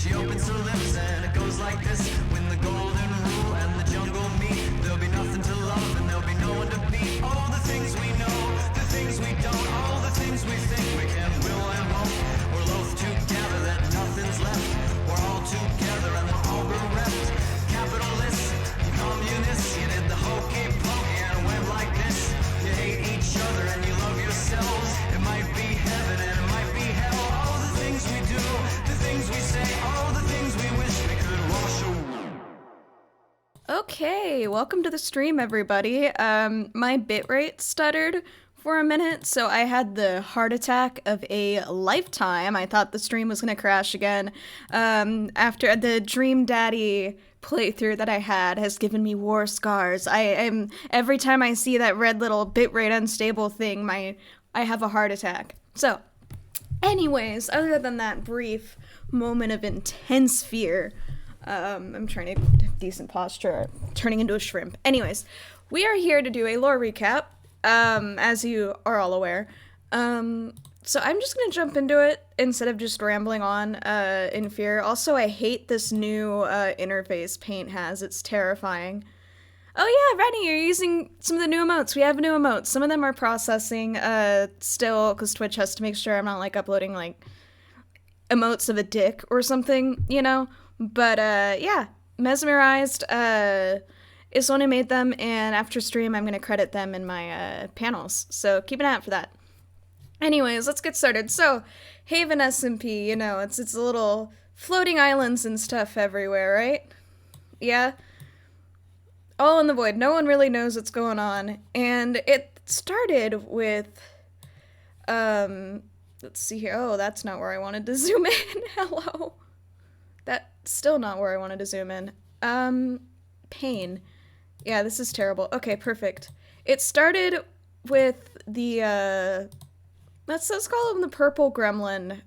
She opens her lips and it goes like this. When the golden rule and the jungle meet, there'll be nothing to love and there'll be no one to beat. All the things we know, the things we don't, all the things we think we can, will and won't. We're loath to gather that nothing's left. We're all together and we're all bereft. Capitalists, communists, you did the hokey pokey and went like this. You hate each other and you love yourselves. It might be heaven and it might be hell. All the things we do, the things we say, all the things we wish we could wash away. Okay, welcome to the stream, everybody. My bitrate stuttered for a minute, so I had the heart attack of a lifetime. I thought the stream was gonna crash again. After the Dream Daddy playthrough that I had has given me war scars. I am every time I see that red little bitrate unstable thing, I have a heart attack. So, anyways, other than that brief moment of intense fear, I'm trying to have decent posture, turning into a shrimp. Anyways, we are here to do a lore recap, as you are all aware. So I'm just gonna jump into it instead of just rambling on, in fear. Also, I hate this new, interface Paint has. It's terrifying. Oh yeah, Rennie, you're using some of the new emotes. We have new emotes. Some of them are processing, still, because Twitch has to make sure I'm not, like, uploading, like, emotes of a dick or something, you know? But, yeah, Mesmerized, is the one who made them, and after stream, I'm gonna credit them in my, panels. So keep an eye out for that. Anyways, let's get started. So, Haven SMP, you know, it's a little floating islands and stuff everywhere, right? Yeah? All in the void. No one really knows what's going on. And it started with, let's see here. Oh, that's not where I wanted to zoom in. Hello. That's still not where I wanted to zoom in. Pain. Yeah, this is terrible. Okay, perfect. It started with the, let's call him the purple gremlin,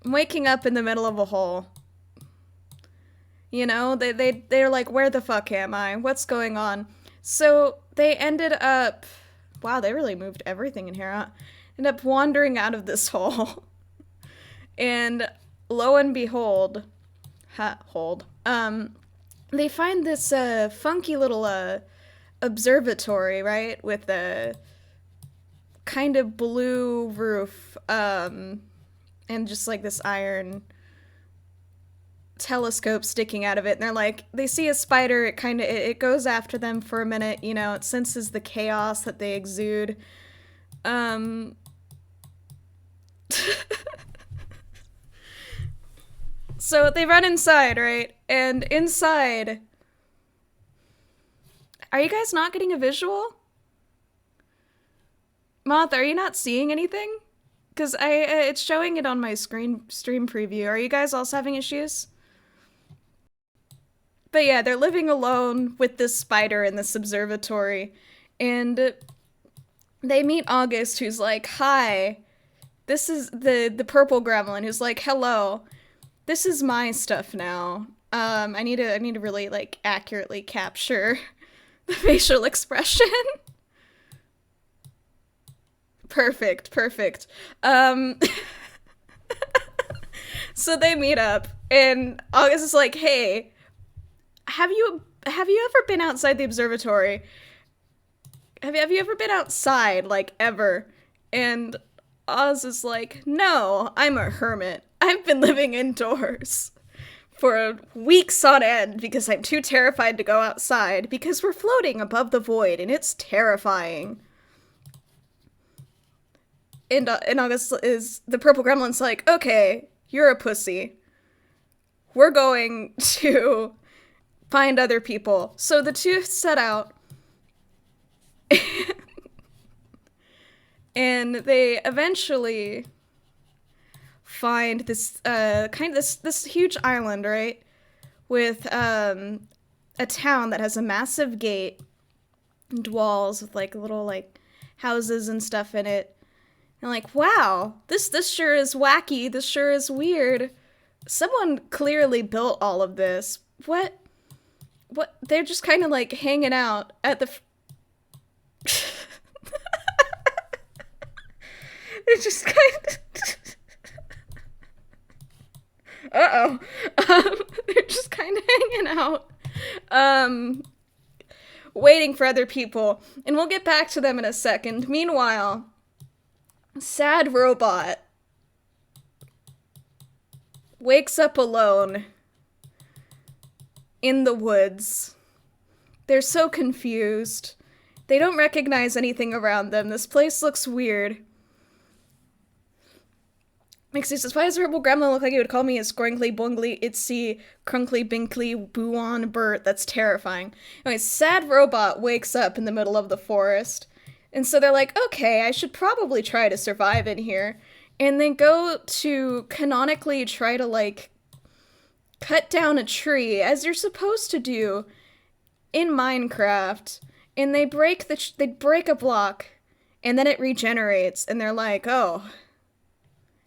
waking up in the middle of a hole. You know, they're like, where the fuck am I? What's going on? So they ended up, wow, they really moved everything in here, huh? Ended up wandering out of this hole. And lo and behold, they find this, funky little, observatory, right? With a kind of blue roof, and just like this iron telescope sticking out of it, and they're like, they see a spider, it goes after them for a minute, you know, it senses the chaos that they exude. So they run inside, right? And inside, are you guys not getting a visual? Moth, are you not seeing anything? Because it's showing it on my stream preview. Are you guys also having issues? But yeah, they're living alone with this spider in this observatory, and they meet August, who's like, hi, this is the purple gremlin, who's like, hello, this is my stuff now. I need to really, like, accurately capture the facial expression. Perfect. So they meet up, and August is like, hey, have you ever been outside the observatory? Have you ever been outside, like, ever? And Oz is like, no, I'm a hermit. I've been living indoors for weeks on end because I'm too terrified to go outside because we're floating above the void and it's terrifying. And August is, the purple gremlin's like, okay, you're a pussy. We're going to find other people. So the two set out, and they eventually find this this huge island, right, with a town that has a massive gate and walls with like little like houses and stuff in it. And like, wow, this sure is wacky. This sure is weird. Someone clearly built all of this. What? They're just kind of like hanging out at the. They're just kind of. Uh-oh. They're just kind of hanging out. Waiting for other people. And we'll get back to them in a second. Meanwhile, Sad Robot wakes up alone in the woods. They're so confused. They don't recognize anything around them. This place looks weird. Mixie says, why does a purple gremlin look like he would call me a squirngly, bungly, itsy, crunkly, binkly, buon Bert? That's terrifying. Anyway, Sad Robot wakes up in the middle of the forest. And so they're like, okay, I should probably try to survive in here. And they go to canonically try to, like, cut down a tree, as you're supposed to do in Minecraft. And they break a block, and then it regenerates, and they're like, oh,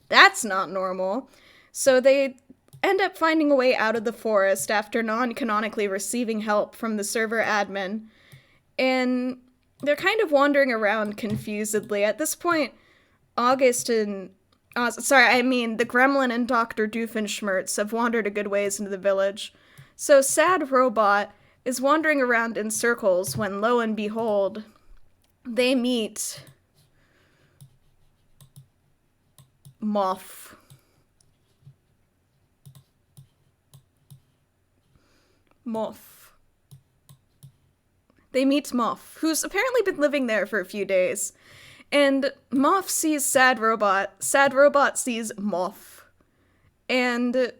that's not normal. So they end up finding a way out of the forest after non-canonically receiving help from the server admin. And they're kind of wandering around confusedly. At this point, the Gremlin and Dr. Doofenshmirtz have wandered a good ways into the village. So Sad Robot is wandering around in circles when, lo and behold, they meet Moth. They meet Moth, who's apparently been living there for a few days. And Moth sees Sad Robot. Sad Robot sees Moth. And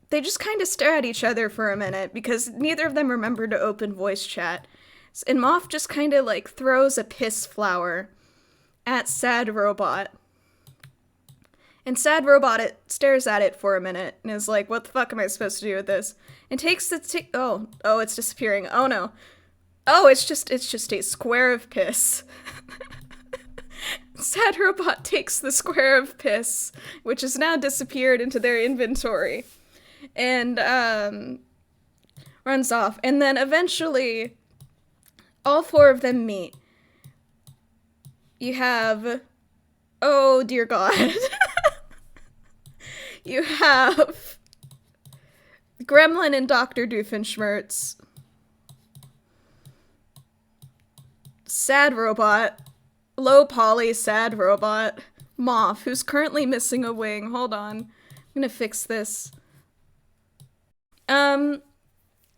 they just kind of stare at each other for a minute because neither of them remember to open voice chat. And Moth just kind of, like, throws a piss flower at Sad Robot. And Sad Robot stares at it for a minute and is like, what the fuck am I supposed to do with this? And takes the oh, it's disappearing. Oh no. Oh, it's just a square of piss. Sad Robot takes the square of piss, which has now disappeared into their inventory, and runs off. And then eventually, all four of them meet. You have, oh dear God. You have Gremlin and Dr. Doofenshmirtz, Sad Robot, Low Poly Sad Robot, Moth, who's currently missing a wing. Hold on. I'm gonna fix this. Hi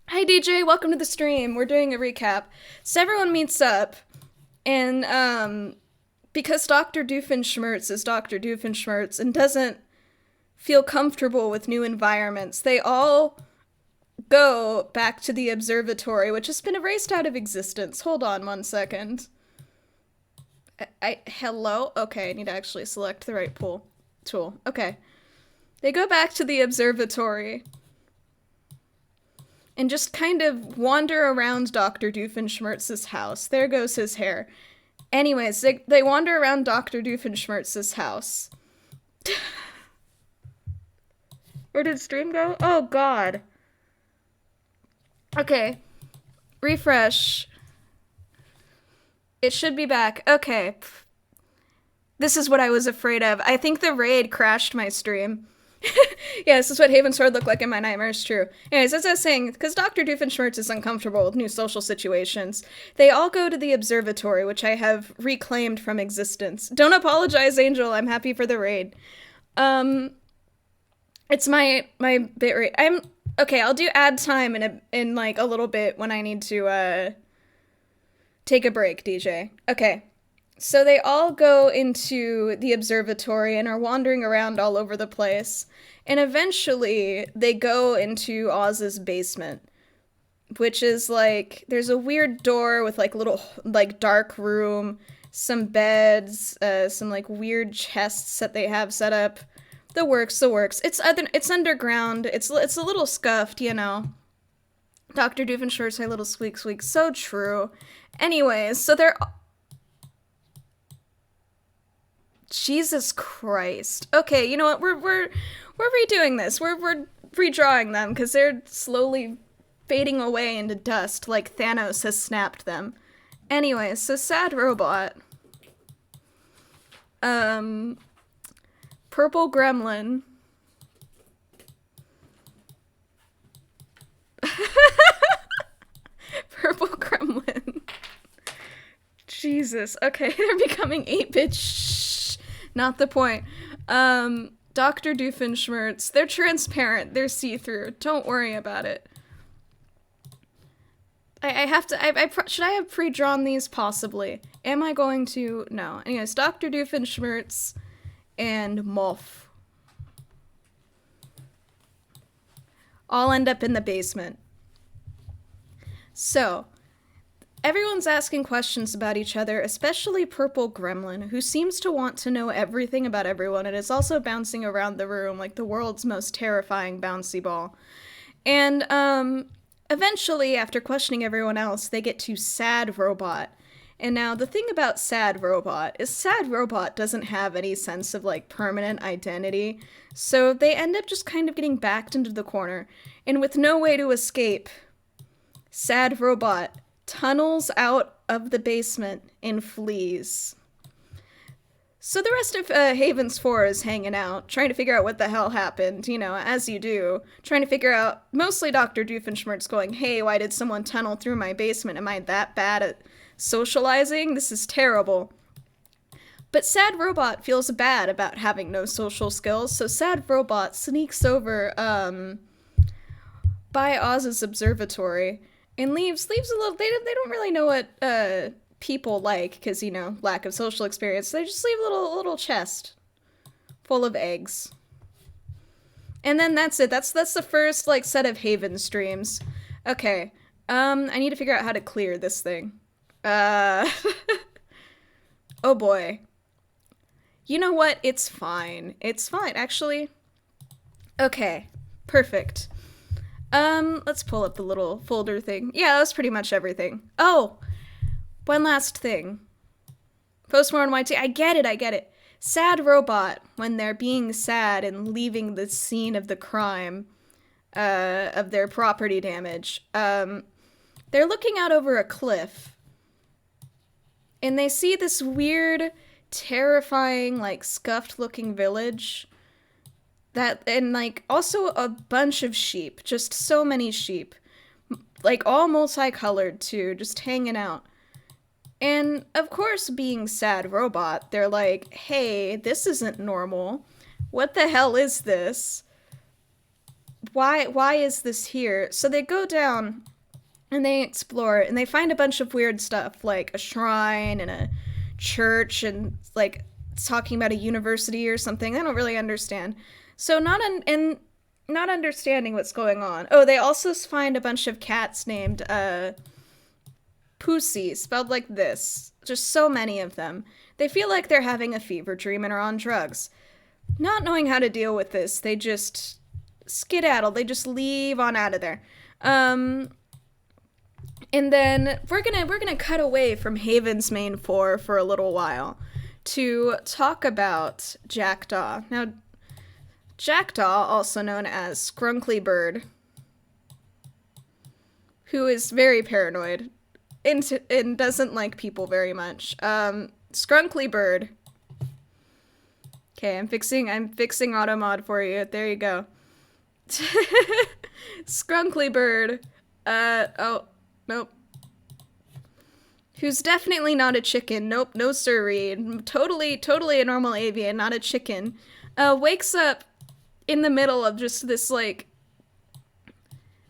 DJ, welcome to the stream. We're doing a recap. So everyone meets up, and because Dr. Doofenshmirtz is Dr. Doofenshmirtz and doesn't feel comfortable with new environments, they all go back to the observatory, which has been erased out of existence. Hold on one second. Hello? Okay, I need to actually select the right tool. Okay. They go back to the observatory and just kind of wander around Dr. Doofenshmirtz's house. There goes his hair. Anyways, they wander around Dr. Doofenshmirtz's house. Where did stream go? Oh, God. Okay. Refresh. It should be back. Okay. This is what I was afraid of. I think the raid crashed my stream. Yeah, this is what Haven Sword looked like in my nightmares, true. Anyways, as I was saying, because Dr. Doofenshmirtz is uncomfortable with new social situations, they all go to the observatory, which I have reclaimed from existence. Don't apologize, Angel. I'm happy for the raid. It's my bitrate. Okay, I'll do ad time in like a little bit when I need to take a break, DJ. Okay. So they all go into the observatory and are wandering around all over the place. And eventually they go into Oz's basement, which is like, there's a weird door with like little like dark room, some beds, some like weird chests that they have set up. The works. It's underground. It's a little scuffed, you know. Dr. Doofenshmirtz, my little squeak. So true. Anyways, so they're... Jesus Christ. Okay, you know what? We're redoing this. We're redrawing them because they're slowly fading away into dust like Thanos has snapped them. Anyways, so Sad Robot. Purple Gremlin, Jesus. Okay, they're becoming 8-bit. Shh. Not the point. Dr. Doofenshmirtz. They're transparent. They're see-through. Don't worry about it. I have to. Should I have pre-drawn these? Possibly. Am I going to? No. Anyways, Dr. Doofenshmirtz and Moff all end up in the basement. So, everyone's asking questions about each other, especially Purple Gremlin, who seems to want to know everything about everyone and is also bouncing around the room like the world's most terrifying bouncy ball. And, eventually, after questioning everyone else, they get to Sad Robot. And now, the thing about Sad Robot is Sad Robot doesn't have any sense of, like, permanent identity, so they end up just kind of getting backed into the corner. And with no way to escape, Sad Robot tunnels out of the basement and flees. So the rest of Haven's 4 is hanging out, trying to figure out what the hell happened, you know, as you do. Trying to figure out, mostly Dr. Doofenshmirtz going, hey, why did someone tunnel through my basement? Am I that bad at socializing? This is terrible. But Sad Robot feels bad about having no social skills, so Sad Robot sneaks over, by Oz's observatory and leaves a little, they don't really know what, people like, because, you know, lack of social experience. They just leave a little chest full of eggs. And then that's it. That's the first, like, set of Haven streams. Okay. I need to figure out how to clear this thing. Oh boy. You know what? It's fine. It's fine, actually. Okay. Perfect. Let's pull up the little folder thing. Yeah, that's pretty much everything. Oh! One last thing. Postmortem YT. I get it. Sad Robot, when they're being sad and leaving the scene of the crime, of their property damage, they're looking out over a cliff, and they see this weird, terrifying, like, scuffed-looking village, and, like, also a bunch of sheep, just so many sheep, like, all multicolored, too, just hanging out. And, of course, being Sad Robot, they're like, hey, this isn't normal. What the hell is this? Why is this here? So they go down, and they explore, and they find a bunch of weird stuff, like a shrine and a church, and, like, it's talking about a university or something. I don't really understand. So not understanding what's going on. Oh, they also find a bunch of cats named, Pussy, spelled like this. Just so many of them. They feel like they're having a fever dream and are on drugs. Not knowing how to deal with this, they just skedaddle. They just leave on out of there. And then we're gonna cut away from Haven's main 4 for a little while to talk about Jackdaw. Now, Jackdaw, also known as Skrunkly Bird, who is very paranoid and doesn't like people very much. Skrunkly Bird. Okay, I'm fixing auto mod for you. There you go. Skrunkly Bird. Oh, nope. Who's definitely not a chicken. Nope, no siree. Totally a normal avian, not a chicken. Wakes up in the middle of just this, like,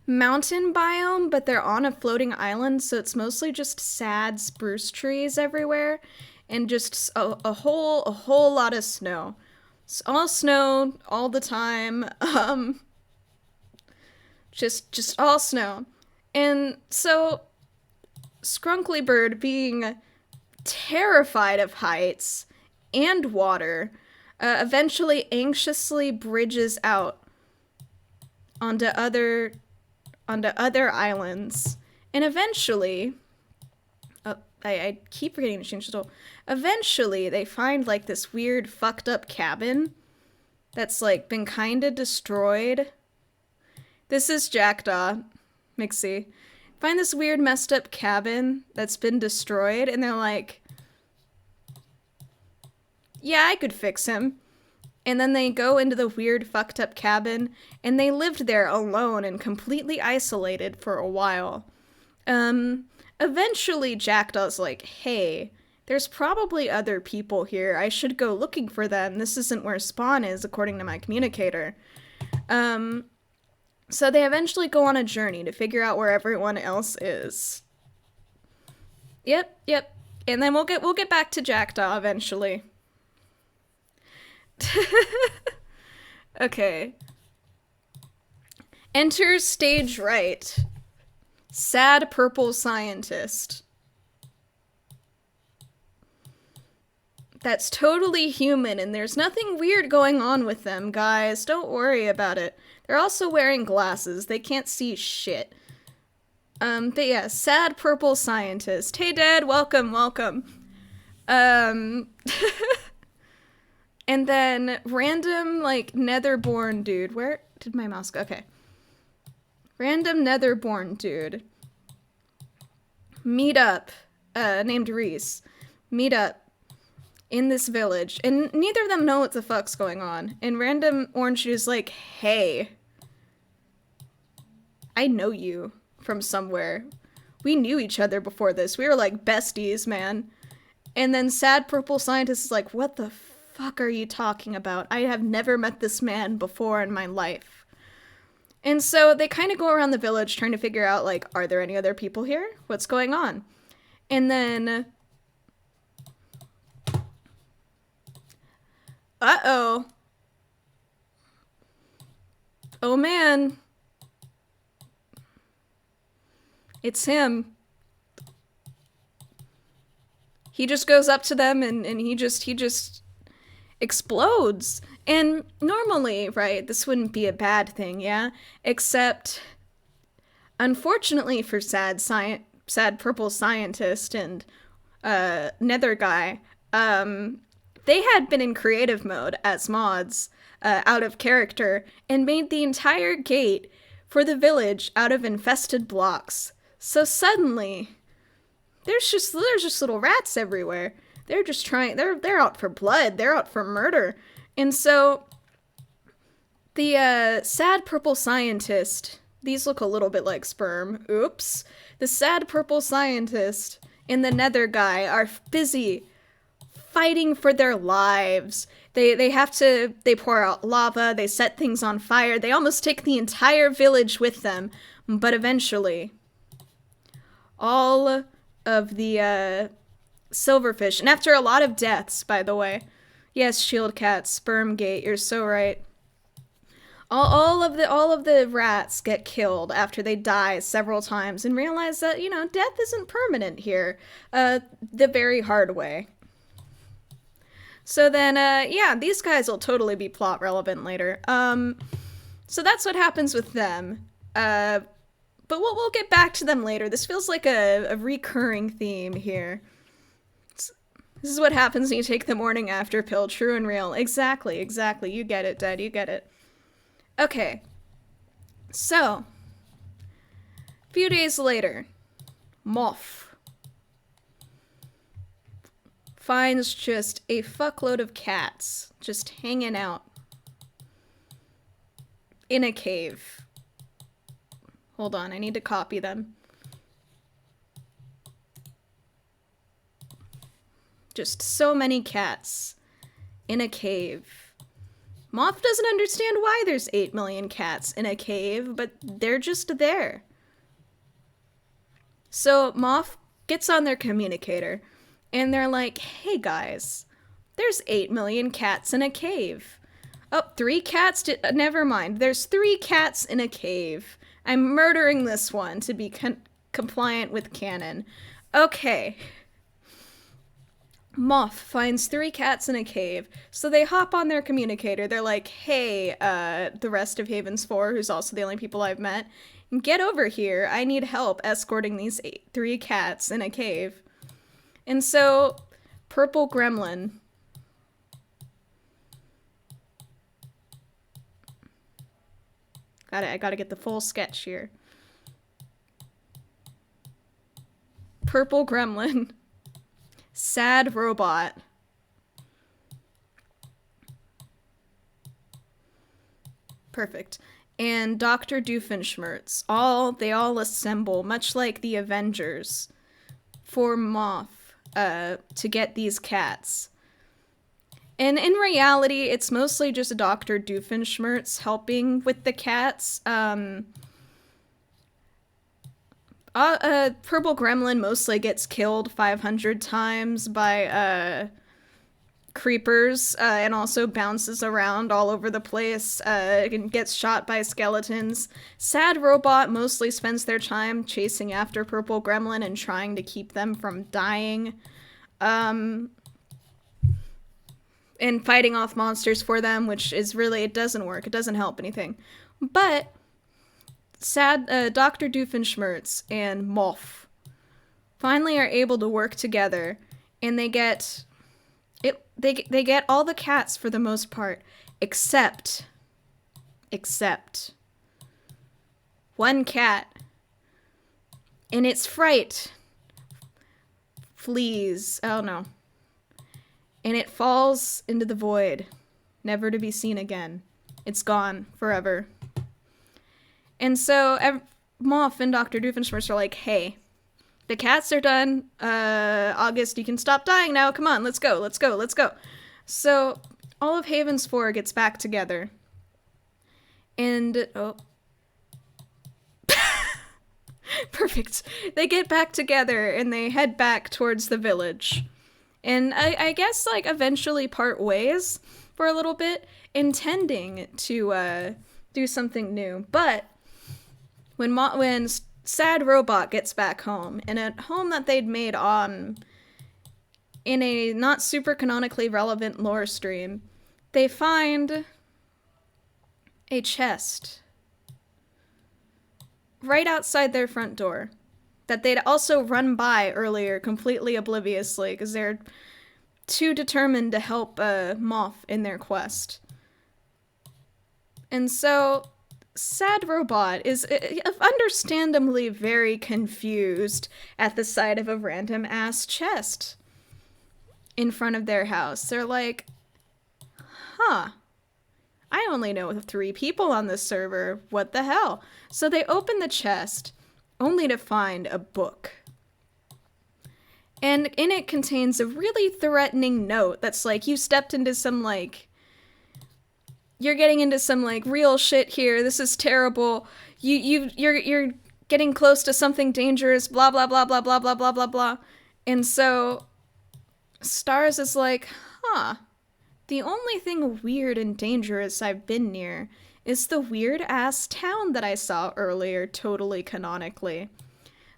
mountain biome, but they're on a floating island, so it's mostly just sad spruce trees everywhere, and just a whole lot of snow. It's all snow all the time. Just all snow. And so Skrunkly Bird, being terrified of heights and water, eventually anxiously bridges out onto other islands, and eventually, I keep forgetting to change the title. Eventually, they find, like, this weird fucked up cabin that's, like, been kinda destroyed. This is Jackdaw, Mixie. Find this weird messed up cabin that's been destroyed, and they're like, yeah, I could fix him. And then they go into the weird fucked up cabin, and they lived there alone and completely isolated for a while. Eventually Jackdaw's like, hey, There's probably other people here. I should go looking for them. This isn't where spawn is, according to my communicator. So they eventually go on a journey to figure out where everyone else is. Yep. And then we'll get back to Jackdaw eventually. Okay. Enter stage right. Sad purple scientist. That's totally human, and there's nothing weird going on with them, guys. Don't worry about it. They're also wearing glasses. They can't see shit. But yeah, sad purple scientist. Hey, Dad, welcome. And then random, like, netherborn dude. Where did my mouse go? Okay. Random netherborn dude. Meet up. Named Reese. Meet up in this village. And neither of them know what the fuck's going on. And random orange dude's like, hey. I know you from somewhere. We knew each other before this. We were like besties, man. And then sad purple scientist is like, what the fuck are you talking about? I have never met this man before in my life. And so they kind of go around the village trying to figure out, like, are there any other people here? What's going on? And then... uh-oh. Oh, man. It's him. He just goes up to them and he just explodes. And normally, right, this wouldn't be a bad thing, yeah? Except, unfortunately for sad purple scientist and nether guy, they had been in creative mode as mods, out of character, and made the entire gate for the village out of infested blocks. So suddenly, there's just little rats everywhere. They're just trying, they're out for blood, they're out for murder. And so, the sad purple scientist, these look a little bit like sperm, oops. The sad purple scientist and the nether guy are busy fighting for their lives. They pour out lava, they set things on fire, they almost take the entire village with them, but eventually, all of the, silverfish, and after a lot of deaths, by the way, yes, shield cat, sperm gate, you're so right. All of the rats get killed after they die several times and realize that, you know, death isn't permanent here, the very hard way. So then, yeah, these guys will totally be plot relevant later. So that's what happens with them. But we'll get back to them later. This feels like a recurring theme here. This is what happens when you take the morning after pill, true and real. Exactly. You get it, Dad, you get it. Okay. So, a few days later, Moff finds just a fuckload of cats just hanging out in a cave. Hold on, I need to copy them. Just so many cats in a cave. Moth doesn't understand why there's 8 million cats in a cave, but they're just there. So Moth gets on their communicator, and they're like, hey guys, there's 8 million cats in a cave. Oh, 3 cats? Never mind. There's 3 cats in a cave. I'm murdering this one to be compliant with canon. Okay. Moth finds 3 cats in a cave, so they hop on their communicator. They're like, hey, the rest of Haven's 4, who's also the only people I've met, get over here. I need help escorting these 3 cats in a cave. And so, Purple Gremlin I gotta get the full sketch here. Purple Gremlin. Sad Robot. Perfect. And Dr. Doofenshmirtz. They all assemble, much like the Avengers, for Moth to get these cats. And in reality, it's mostly just Dr. Doofenshmirtz helping with the cats. Purple Gremlin mostly gets killed 500 times by creepers and also bounces around all over the place and gets shot by skeletons. Sad Robot mostly spends their time chasing after Purple Gremlin and trying to keep them from dying. And fighting off monsters for them, which is really, it doesn't work. It doesn't help anything. But sad Dr. Doofenshmirtz and Moff finally are able to work together, and they get all the cats for the most part, except one cat, and its fright flees. Oh no. And it falls into the void, never to be seen again. It's gone forever. And so Moff and Dr. Doofenshmirtz are like, hey, the cats are done. August, you can stop dying now. Come on, let's go. So all of Haven's Four gets back together. And, perfect. They get back together and they head back towards the village. And I guess, like, eventually part ways for a little bit, intending to do something new. But when Sad Robot gets back home, in a home that they'd made in a not super canonically relevant lore stream, they find a chest right outside their front door that they'd also run by earlier completely obliviously because they're too determined to help Moff in their quest. And so Sad Robot is understandably very confused at the sight of a random ass chest in front of their house. They're like, huh, I only know 3 people on this server. What the hell? So they open the chest only to find a book. And in it contains a really threatening note that's like, you stepped into some, like, you're getting into some, like, real shit here. This is terrible. You're getting close to something dangerous, blah, blah, blah, blah, blah, blah, blah, blah, blah. And so Stars is like, huh, the only thing weird and dangerous I've been near is the weird-ass town that I saw earlier, totally canonically.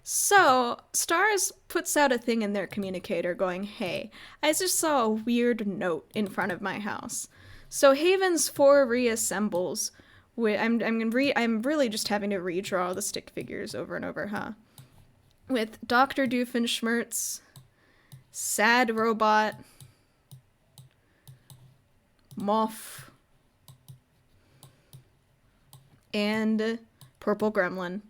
So, Stars puts out a thing in their communicator going, hey, I just saw a weird note in front of my house. So Haven's Four reassembles. I'm really just having to redraw the stick figures over and over, huh? With Dr. Doofenshmirtz, Sad Robot, Moff, and Purple Gremlin.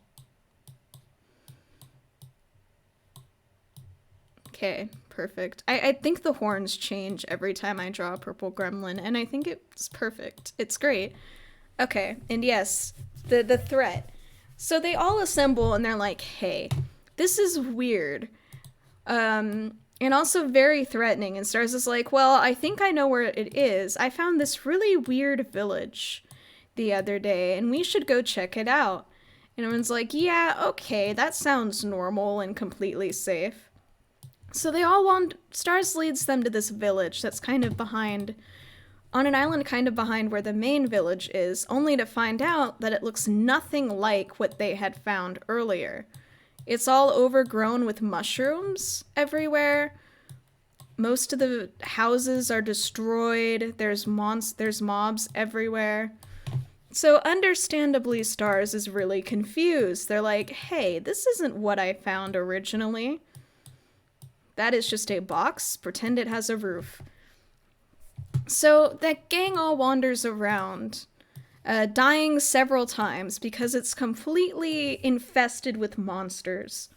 Okay, perfect. I think the horns change every time I draw a Purple Gremlin, and I think it's perfect. It's great. Okay, and yes, the threat. So they all assemble, and they're like, hey, this is weird. And also very threatening, and Stars is like, well, I think I know where it is. I found this really weird village the other day, and we should go check it out. And everyone's like, yeah, okay, that sounds normal and completely safe. So they all Stars leads them to this village that's kind of behind, on an island kind of behind where the main village is, only to find out that it looks nothing like what they had found earlier. It's all overgrown with mushrooms everywhere. Most of the houses are destroyed. There's mobs everywhere. So understandably, Stars is really confused. They're like, hey, this isn't what I found originally. That is just a box. Pretend it has a roof. So that gang all wanders around, dying several times because it's completely infested with monsters.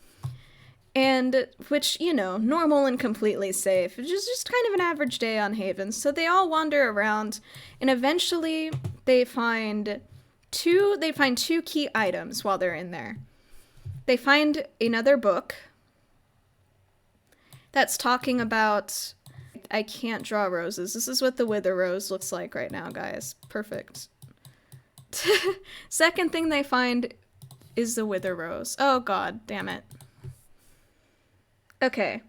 And, which, you know, normal and completely safe. It's just kind of an average day on Haven. So they all wander around, and eventually they find two key items while they're in there. They find another book that's talking about... I can't draw roses. This is what the wither rose looks like right now, guys. Perfect. Second thing they find is the wither rose. Oh god, damn it. Okay.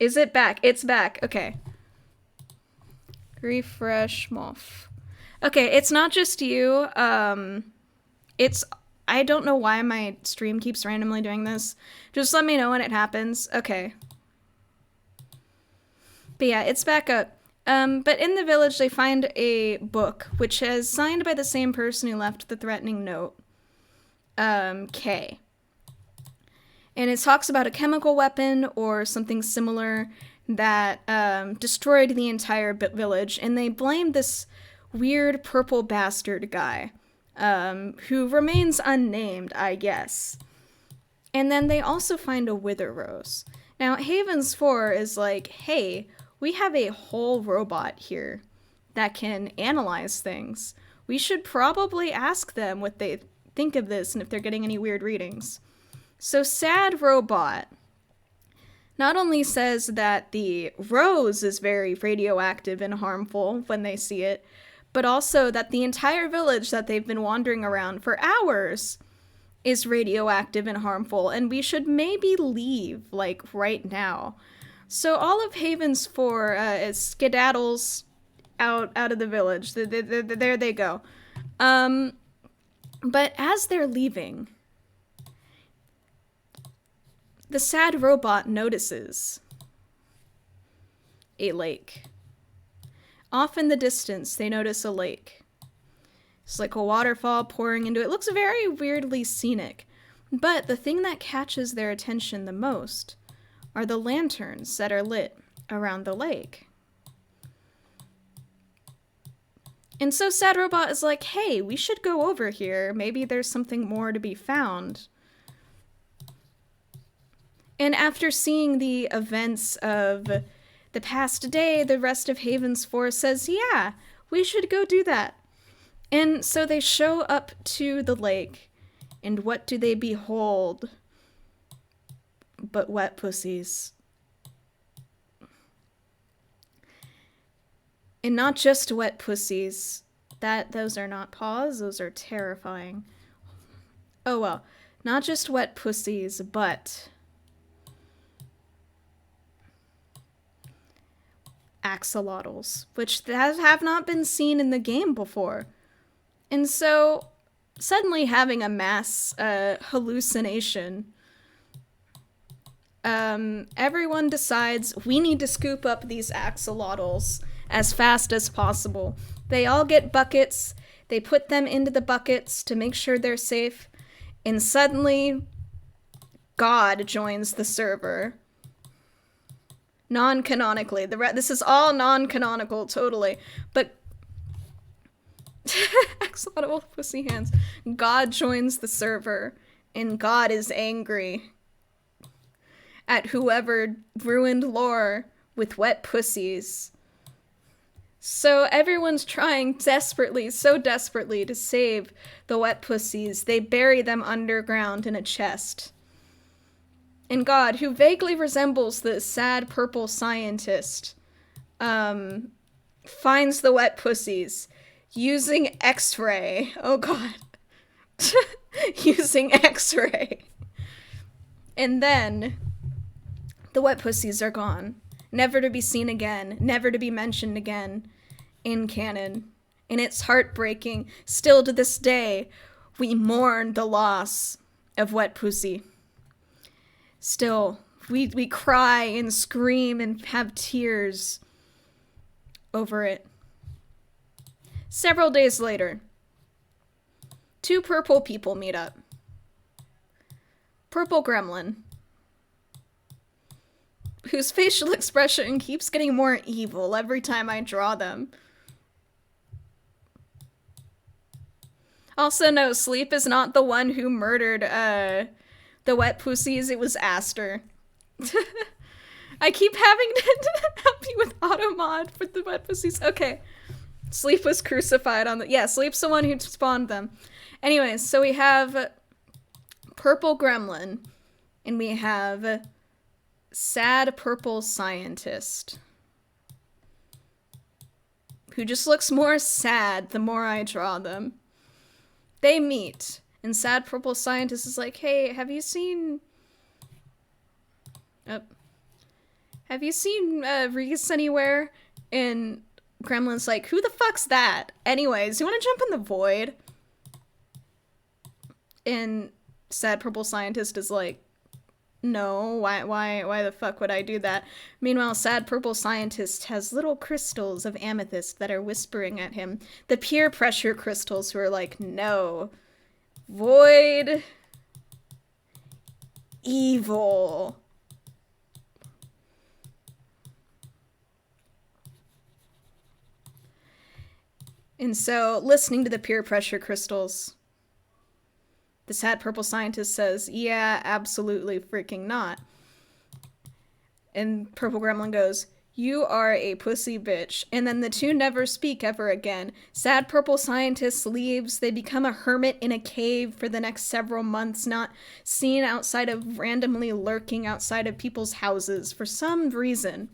Is it back? It's back. Okay. Refresh Moff. Okay, it's not just you. It's... I don't know why my stream keeps randomly doing this. Just let me know when it happens. Okay. But yeah, it's back up. But in the village, they find a book, which is signed by the same person who left the threatening note. K. And it talks about a chemical weapon or something similar that destroyed the entire village. And they blame this weird purple bastard guy, who remains unnamed, I guess. And then they also find a wither rose. Now, Havens 4 is like, hey, we have a whole robot here that can analyze things. We should probably ask them what they think of this and if they're getting any weird readings. So Sad Robot not only says that the rose is very radioactive and harmful when they see it, but also that the entire village that they've been wandering around for hours is radioactive and harmful, and we should maybe leave, like, right now. So all of Havens 4 skedaddles out of the village. There they go. But as they're leaving, the sad robot notices a lake. Off in the distance, they notice a lake. It's like a waterfall pouring into it. It looks very weirdly scenic. But the thing that catches their attention the most are the lanterns that are lit around the lake. And so Sad Robot is like, hey, we should go over here. Maybe there's something more to be found. And after seeing the events of the past day, the rest of Havens 4 says, yeah, we should go do that. And so they show up to the lake, and what do they behold but wet pussies? And not just wet pussies. Those are not paws, those are terrifying. Oh well, not just wet pussies, but axolotls, which have not been seen in the game before. And so, suddenly having a mass hallucination, everyone decides we need to scoop up these axolotls as fast as possible. They all get buckets, they put them into the buckets to make sure they're safe, and suddenly, God joins the server. Non-canonically. This is all non-canonical, totally. But axolotl pussy hands. God joins the server, and God is angry at whoever ruined lore with wet pussies. So everyone's trying desperately, so desperately, to save the wet pussies. They bury them underground in a chest. And God, who vaguely resembles the sad purple scientist, finds the wet pussies using X-ray. Oh God. Using X-ray. And then the wet pussies are gone. Never to be seen again. Never to be mentioned again in canon. And it's heartbreaking. Still to this day, we mourn the loss of wet pussy. Still, we cry and scream and have tears over it. Several days later, two purple people meet up. Purple Gremlin, whose facial expression keeps getting more evil every time I draw them. Also, no, Sleep is not the one who murdered, the wet pussies. It was Aster. I keep having to help you with automod for the wet pussies. Okay. Sleep was crucified on the... Yeah, Sleep's the one who spawned them. Anyways, so we have Purple Gremlin, and we have sad purple scientist who just looks more sad the more I draw them. They meet, and sad purple scientist is like, hey, have you seen Reese anywhere? And Gremlin's like, who the fuck's that? Anyways, you want to jump in the void? And sad purple scientist is like, no, why the fuck would I do that? Meanwhile, sad purple scientist has little crystals of amethyst that are whispering at him. The peer pressure crystals who are like, no, void, evil. And so, listening to the peer pressure crystals, the sad purple scientist says, yeah, absolutely freaking not. And Purple Gremlin goes, you are a pussy bitch. And then the two never speak ever again. Sad purple scientist leaves. They become a hermit in a cave for the next several months, not seen outside of randomly lurking outside of people's houses for some reason.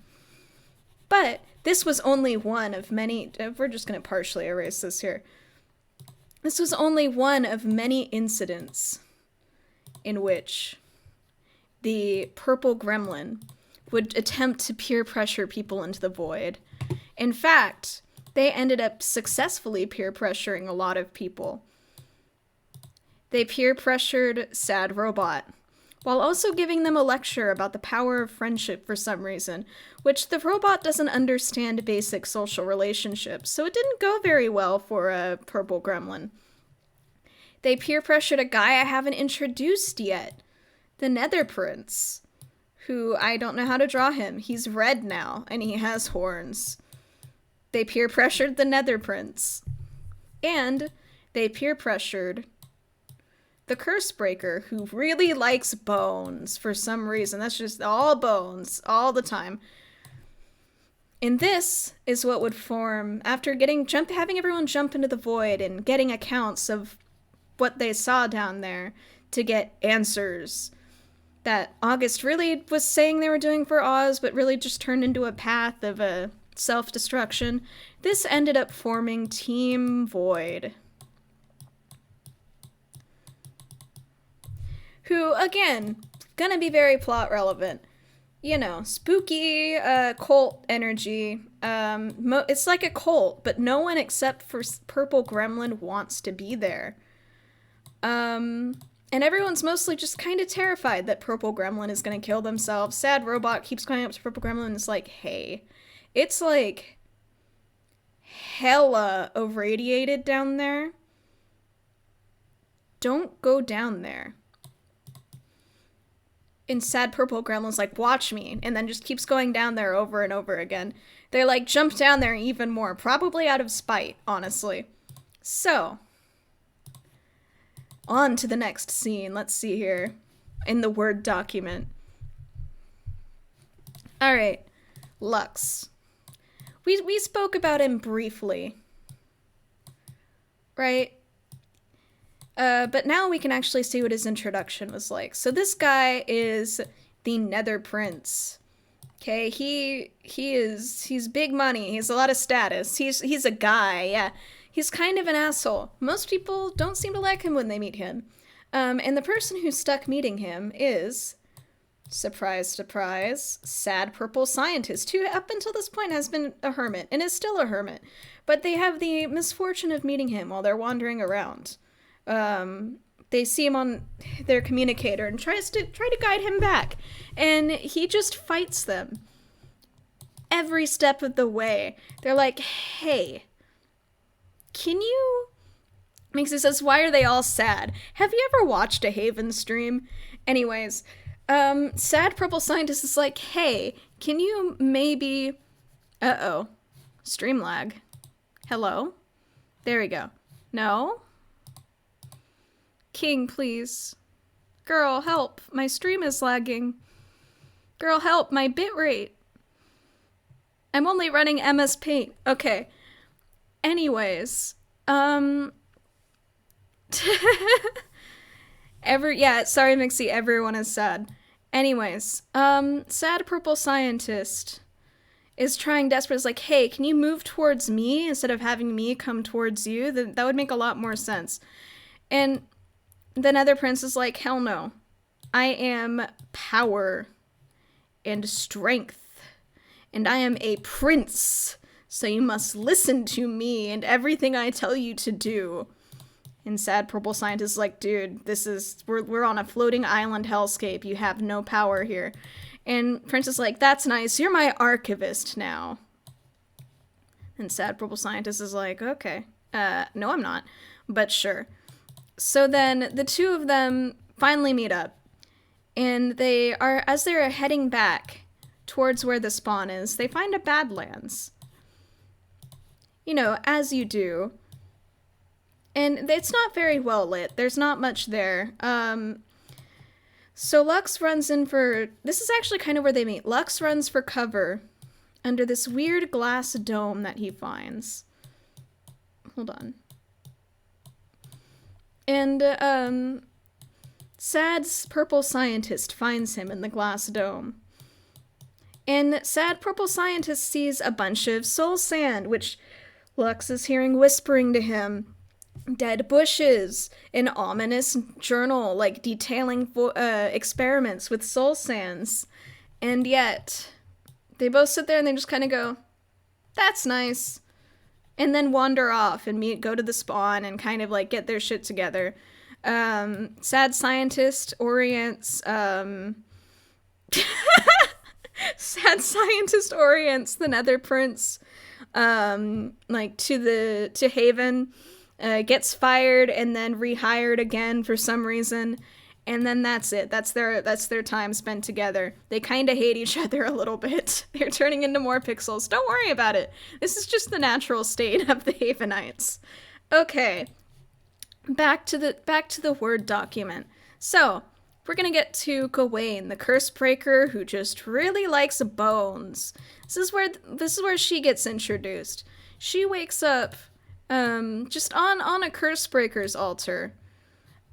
But this was only one of many. We're just going to partially erase this here. This was only one of many incidents in which the purple gremlin would attempt to peer pressure people into the void. In fact, they ended up successfully peer pressuring a lot of people. They peer pressured Sad Robot, while also giving them a lecture about the power of friendship for some reason, which the robot doesn't understand basic social relationships, so it didn't go very well for a purple gremlin. They peer pressured a guy I haven't introduced yet, the Nether Prince, who I don't know how to draw him. He's red now, and he has horns. They peer pressured the Nether Prince. And they peer pressured the Cursebreaker, who really likes bones for some reason. That's just all bones, all the time. And this is what would form, after having everyone jump into the void and getting accounts of what they saw down there to get answers that August really was saying they were doing for Oz, but really just turned into a path of a self-destruction. This ended up forming Team Void, who, again, gonna be very plot relevant. You know, spooky cult energy. It's like a cult, but no one except for Purple Gremlin wants to be there. And everyone's mostly just kind of terrified that Purple Gremlin is gonna kill themselves. Sad Robot keeps going up to Purple Gremlin and is like, hey, it's like hella irradiated down there. Don't go down there. And Sad Purple Gremlin's like, watch me, and then just keeps going down there over and over again. They're like, jump down there even more, probably out of spite, honestly. So, on to the next scene. Let's see here in the Word document. Alright, Lux. We spoke about him briefly, right? But now we can actually see what his introduction was like. So this guy is the Nether Prince. Okay, he's big money. He's a lot of status. He's a guy, yeah. He's kind of an asshole. Most people don't seem to like him when they meet him. And the person who's stuck meeting him is, surprise, surprise, Sad Purple Scientist, who up until this point has been a hermit, and is still a hermit. But they have the misfortune of meeting him while they're wandering around. They see him on their communicator and try to guide him back. And he just fights them every step of the way. They're like, hey, can you... Minxie says, why are they all sad? Have you ever watched a Haven stream? Anyways, Sad Purple Scientist is like, hey, can you maybe... Uh-oh. Stream lag. Hello? There we go. No? King, please. Girl, help. My stream is lagging. Girl, help. My bitrate. I'm only running MS Paint. Okay. Anyways. Sorry, Mixie, everyone is sad. Anyways, sad purple scientist is trying desperate. Is like, hey, can you move towards me instead of having me come towards you? That would make a lot more sense. And the Nether Prince is like, hell no. I am power and strength, and I am a prince, so you must listen to me and everything I tell you to do. And sad purple scientist is like, dude, we're on a floating island hellscape. You have no power here. And Prince is like, that's nice. You're my archivist now. And sad purple scientist is like, okay. No, I'm not. But sure. So then the two of them finally meet up. And as they're heading back towards where the spawn is, they find a Badlands. You know, as you do. And it's not very well lit. There's not much there. So Lux runs in for... This is actually kind of where they meet. Lux runs for cover under this weird glass dome that he finds. Hold on. And, Sad's purple scientist finds him in the glass dome. And sad purple scientist sees a bunch of soul sand, which Lux is hearing whispering to him. Dead bushes, an ominous journal, like detailing experiments with soul sands. And yet, they both sit there and they just kind of go, that's nice. And then wander off and go to the spawn and kind of like get their shit together. Sad scientist orients, sad scientist orients the Nether Prince, like to Haven, gets fired and then rehired again for some reason, and then that's it. That's their time spent together. They kind of hate each other a little bit. They're turning into more pixels. Don't worry about it. This is just the natural state of the Havenites. Okay. Back to the Word document. So, we're gonna get to Gawain, the curse breaker who just really likes bones. This is where she gets introduced. She wakes up just on a curse breaker's altar,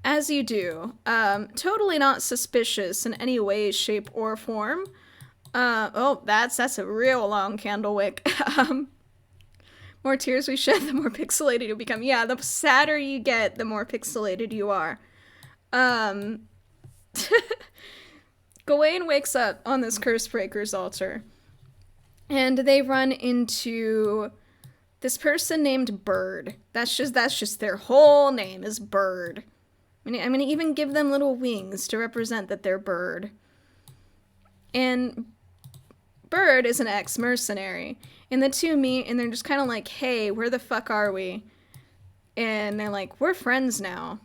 as you do. Totally not suspicious in any way, shape, or form. Oh, that's a real long candle wick. More tears we shed, the more pixelated you become. Yeah, the sadder you get, the more pixelated you are. Gawain wakes up on this curse breaker's altar, and they run into this person named Bird. That's just their whole name is Bird. I'm gonna even give them little wings to represent that they're Bird. And Bird is an ex-mercenary. And the two meet, and they're just kind of like, hey, where the fuck are we? And they're like, we're friends now.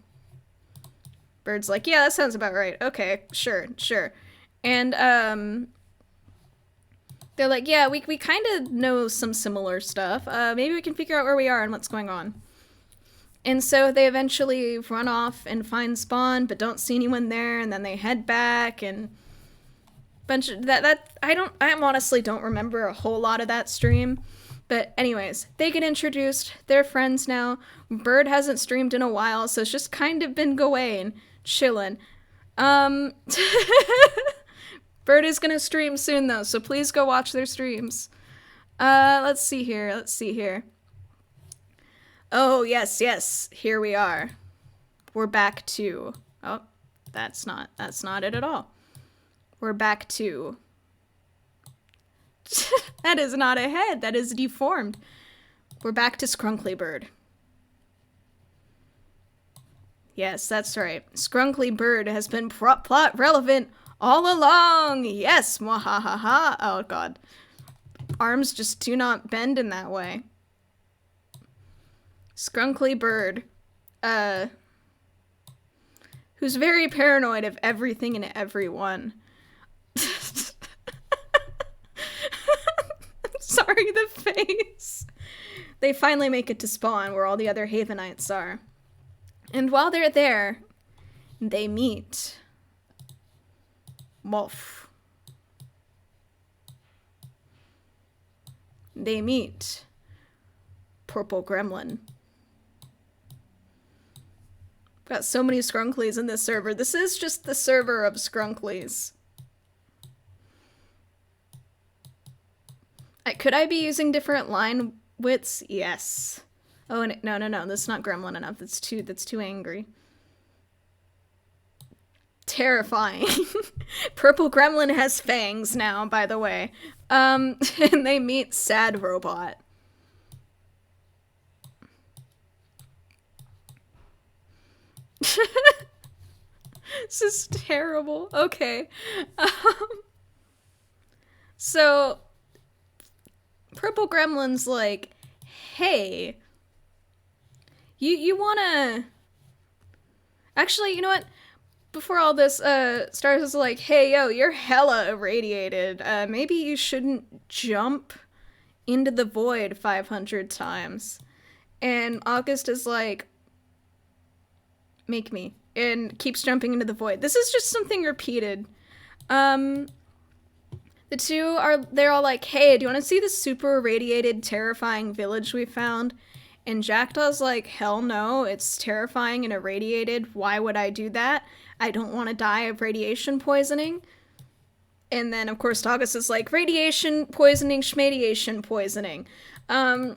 Bird's like, yeah, that sounds about right. Okay, sure. And, they're like, yeah, we kind of know some similar stuff. Maybe we can figure out where we are and what's going on. And so they eventually run off and find spawn, but don't see anyone there, and then they head back, and I honestly don't remember a whole lot of that stream. But anyways, they get introduced. They're friends now. Bird hasn't streamed in a while, so it's just kind of been Gawain chilling. Bird is gonna stream soon though, so please go watch their streams. Let's see here. Oh, yes. Here we are. We're back to... Oh, that's not it at all. We're back to... That is not a head. That is deformed. We're back to Skrunkly Bird. Yes, that's right. Skrunkly Bird has been plot relevant all along. Yes, mwahahaha. Oh, God. Arms just do not bend in that way. Skrunkly Bird, who's very paranoid of everything and everyone. Sorry, the face. They finally make it to spawn where all the other Havenites are. And while they're there, they meet Wolf. They meet Purple Gremlin. Got so many Skrunklies in this server. This is just the server of Skrunklies. Could I be using different line widths? Yes. Oh, and no, that's not gremlin enough. That's too angry. Terrifying. Purple gremlin has fangs now, by the way. And they meet sad robot. This is terrible. Okay. So Purple Gremlin's like, hey, you wanna... Actually, you know what? Before all this, Stars is like, hey, yo, you're hella irradiated. Maybe you shouldn't jump into the void 500 times. And August is like, make me. And keeps jumping into the void. This is just something repeated. The two they're all like, hey, do you want to see the super irradiated, terrifying village we found? And Jackdaw's like, hell no, it's terrifying and irradiated. Why would I do that? I don't want to die of radiation poisoning. And then, of course, August is like, radiation poisoning, schmadiation poisoning. And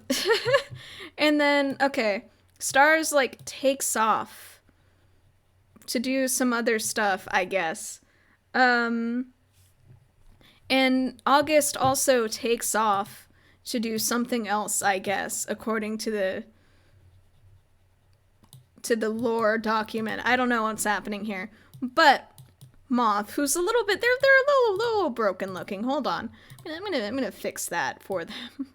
then, okay, Stars, like, takes off to do some other stuff, I guess. And August also takes off to do something else, I guess, according to the lore document. I don't know what's happening here. But Moth, who's a little bit, they're a little broken looking. Hold on. I'm gonna fix that for them.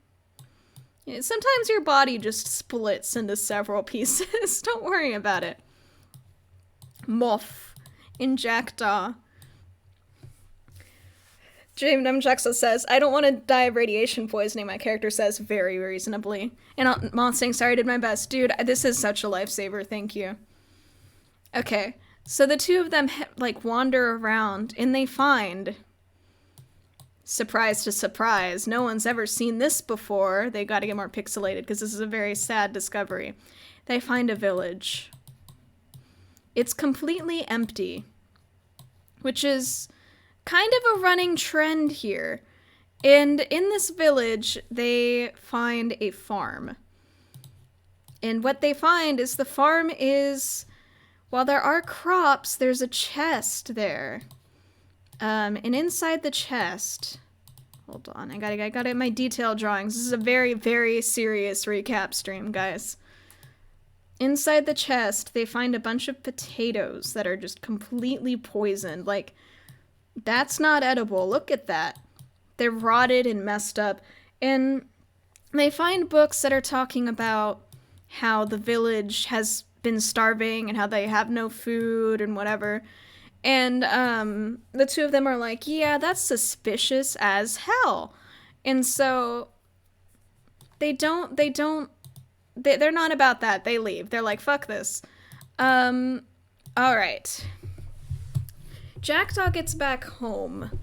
Yeah, sometimes your body just splits into several pieces. Don't worry about it. Moth in Jackdaw. James Numchucksa says, I don't want to die of radiation poisoning, my character says very reasonably. And Moth saying, sorry, I did my best. Dude, this is such a lifesaver, thank you. Okay, so the two of them, like, wander around, and they find, surprise to surprise, no one's ever seen this before. They gotta get more pixelated, because this is a very sad discovery. They find a village. It's completely empty, which is kind of a running trend here. And in this village, they find a farm. And what they find is the farm is, while there are crops, there's a chest there. And inside the chest, hold on, I gotta get my detail drawings. This is a very, very serious recap stream, guys. Inside the chest, they find a bunch of potatoes that are just completely poisoned. Like, that's not edible. Look at that. They're rotted and messed up. And they find books that are talking about how the village has been starving and how they have no food and whatever. And the two of them are like, yeah, that's suspicious as hell. And so they're not about that. They leave. They're like, fuck this. All right. Jackdaw gets back home.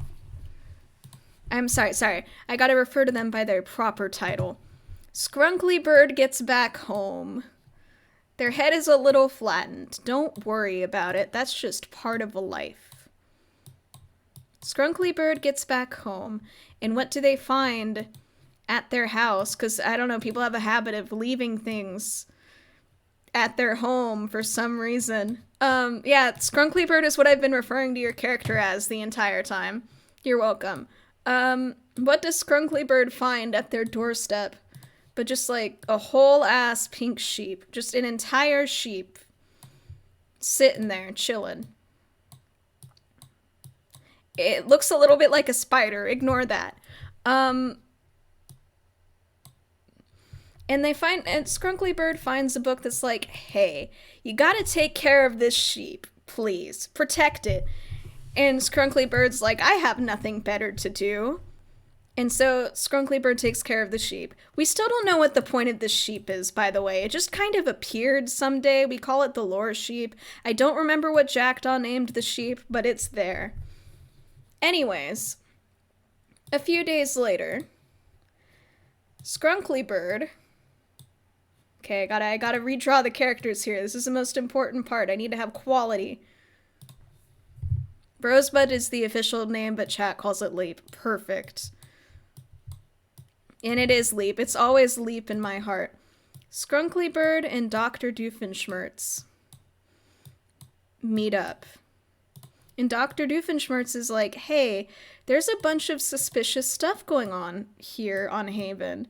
I'm sorry. I gotta refer to them by their proper title. Scrunkly Bird gets back home. Their head is a little flattened. Don't worry about it. That's just part of a life. Scrunkly Bird gets back home. And what do they find at their house? Because, I don't know, people have a habit of leaving things at their home for some reason. Yeah, Scrunkly Bird is what I've been referring to your character as the entire time. You're welcome. What does Scrunkly Bird find at their doorstep? But just like a whole ass pink sheep. Just an entire sheep. Sitting there, chilling. It looks a little bit like a spider. Ignore that. And Scrunkly Bird finds a book that's like, hey, you gotta take care of this sheep, please. Protect it. And Scrunkly Bird's like, I have nothing better to do. And so Scrunkly Bird takes care of the sheep. We still don't know what the point of this sheep is, by the way. It just kind of appeared someday. We call it the lore sheep. I don't remember what Jackdaw named the sheep, but it's there. Anyways, a few days later, Scrunkly Bird... Okay, I gotta redraw the characters here. This is the most important part. I need to have quality. Rosebud is the official name, but chat calls it Leap. Perfect. And it is Leap. It's always Leap in my heart. Skrunkly Bird and Dr. Doofenshmirtz meet up. And Dr. Doofenshmirtz is like, hey, there's a bunch of suspicious stuff going on here on Haven.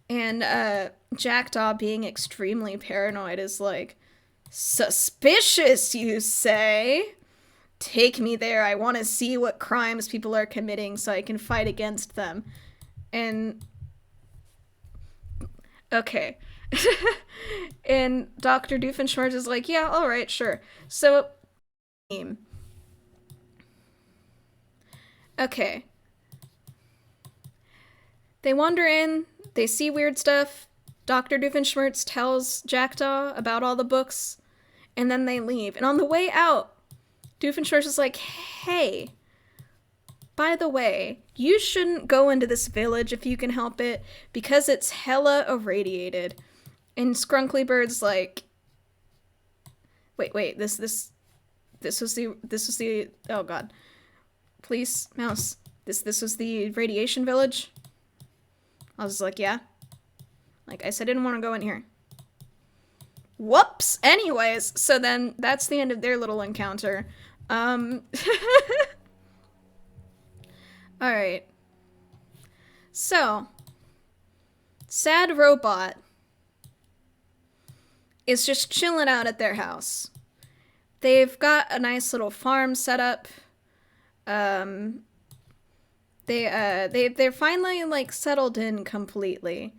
And Jackdaw, being extremely paranoid, is like, suspicious, you say? Take me there. I want to see what crimes people are committing so I can fight against them. And okay. And Dr. Doofenshmirtz is like, yeah, all right, sure. So, okay. They wander in, they see weird stuff. Dr. Doofenshmirtz tells Jackdaw about all the books, and then they leave. And on the way out, Doofenshmirtz is like, hey, by the way, you shouldn't go into this village if you can help it, because it's hella irradiated. And Skrunkly Bird's like, wait, this was the, oh god. Please, mouse. This was the radiation village? I was like, yeah. Like, I said I didn't want to go in here. Whoops! Anyways, so then that's the end of their little encounter. Alright. So, Sad Robot is just chilling out at their house. They've got a nice little farm set up. They're finally like settled in completely,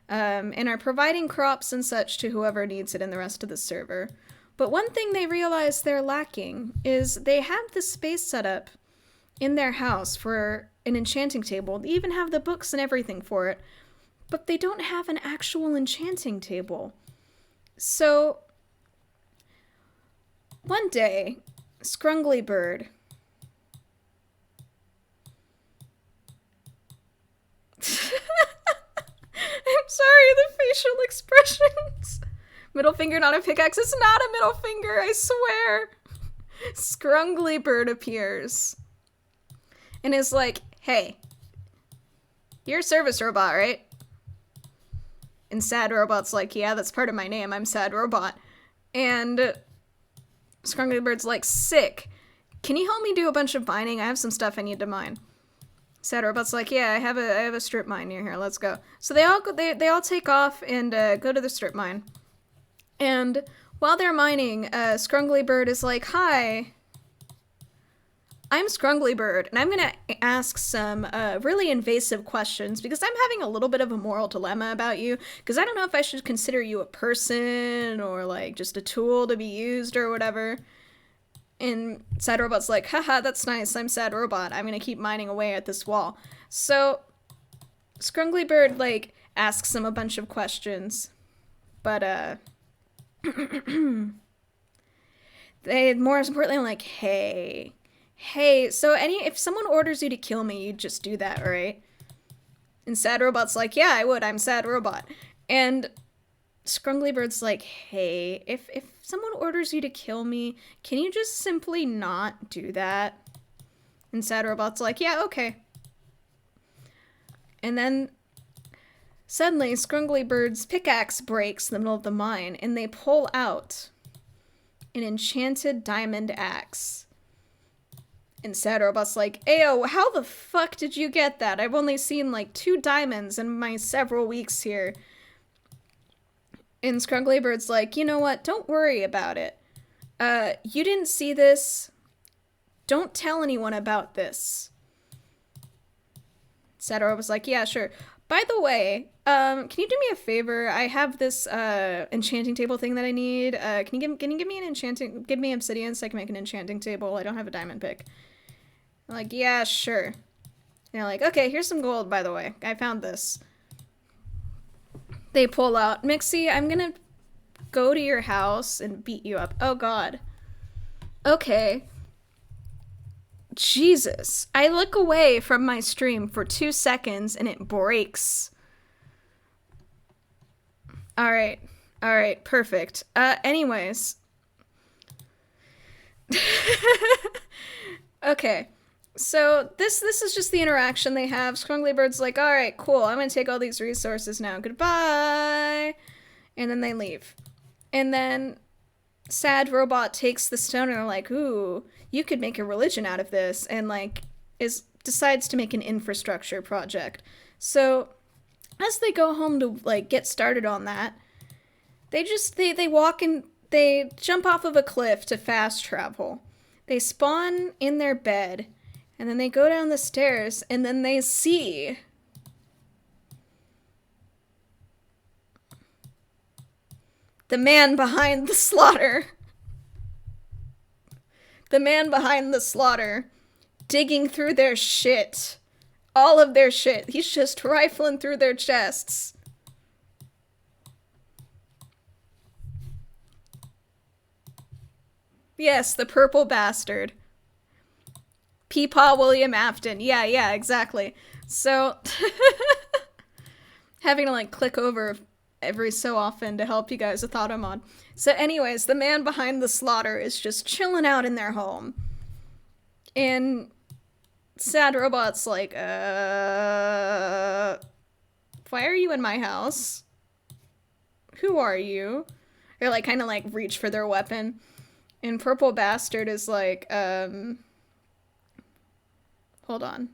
and are providing crops and such to whoever needs it in the rest of the server. But one thing they realize they're lacking is they have the space set up in their house for an enchanting table. They even have the books and everything for it, but they don't have an actual enchanting table. So one day, Skrunkly Bird I'm sorry, the facial expressions. Middle finger, not a pickaxe. It's not a middle finger, I swear. Skrunkly Bird appears and is like, hey, you're a service robot, right? And Sad Robot's like, yeah, that's part of my name. I'm Sad Robot. And Skrunkly Bird's like, sick. Can you help me do a bunch of mining? I have some stuff I need to mine. Sad Robot's like, yeah, I have a strip mine near here. Let's go. So they all take off and go to the strip mine. And while they're mining, Skrunkly Bird is like, hi, I'm Skrunkly Bird, and I'm gonna ask some really invasive questions because I'm having a little bit of a moral dilemma about you, because I don't know if I should consider you a person or like just a tool to be used or whatever. And Sad Robot's like, haha, that's nice, I'm Sad Robot, I'm gonna keep mining away at this wall. So Skrunkly Bird like asks him a bunch of questions, but they more importantly like, hey, so if someone orders you to kill me, you'd just do that, right? And Sad Robot's like, yeah, I would, I'm Sad Robot. And Skrunkly Bird's like, hey, if someone orders you to kill me, can you just simply not do that? And Sad Robot's like, yeah, okay. And then suddenly Skrunkly Bird's pickaxe breaks in the middle of the mine, and they pull out an enchanted diamond axe. And Sad Robot's like, ayo, how the fuck did you get that? I've only seen like 2 diamonds in my several weeks here. And Skrunkly Bird's like, you know what? Don't worry about it. You didn't see this. Don't tell anyone about this. Sad Robot's like, yeah, sure. By the way, can you do me a favor? I have this enchanting table thing that I need. Can you give me an enchanting? Give me obsidian so I can make an enchanting table. I don't have a diamond pick. I'm like, yeah, sure. And they're like, okay, here's some gold, by the way. I found this. They pull out, Mixie, I'm gonna go to your house and beat you up. Oh god. Okay. Jesus. I look away from my stream for 2 seconds and it breaks. Alright. Alright, perfect. Anyways. Okay. So this is just the interaction they have. Scrungly-Bird's like, all right, cool. I'm gonna take all these resources now. Goodbye. And then they leave. And then Sad Robot takes the stone and they're like, ooh, you could make a religion out of this. And like decides to make an infrastructure project. So as they go home to like get started on that, they walk and they jump off of a cliff to fast travel. They spawn in their bed, and then they go down the stairs, and then they see the man behind the slaughter. The man behind the slaughter digging through their shit. All of their shit. He's just rifling through their chests. Yes, the purple bastard. Peepaw William Afton. Yeah, exactly. So, having to like click over every so often to help you guys with Automod. So anyways, the man behind the slaughter is just chilling out in their home. And Sad Robot's like, why are you in my house? Who are you? Or like kind of like reach for their weapon. And Purple Bastard is like, hold on.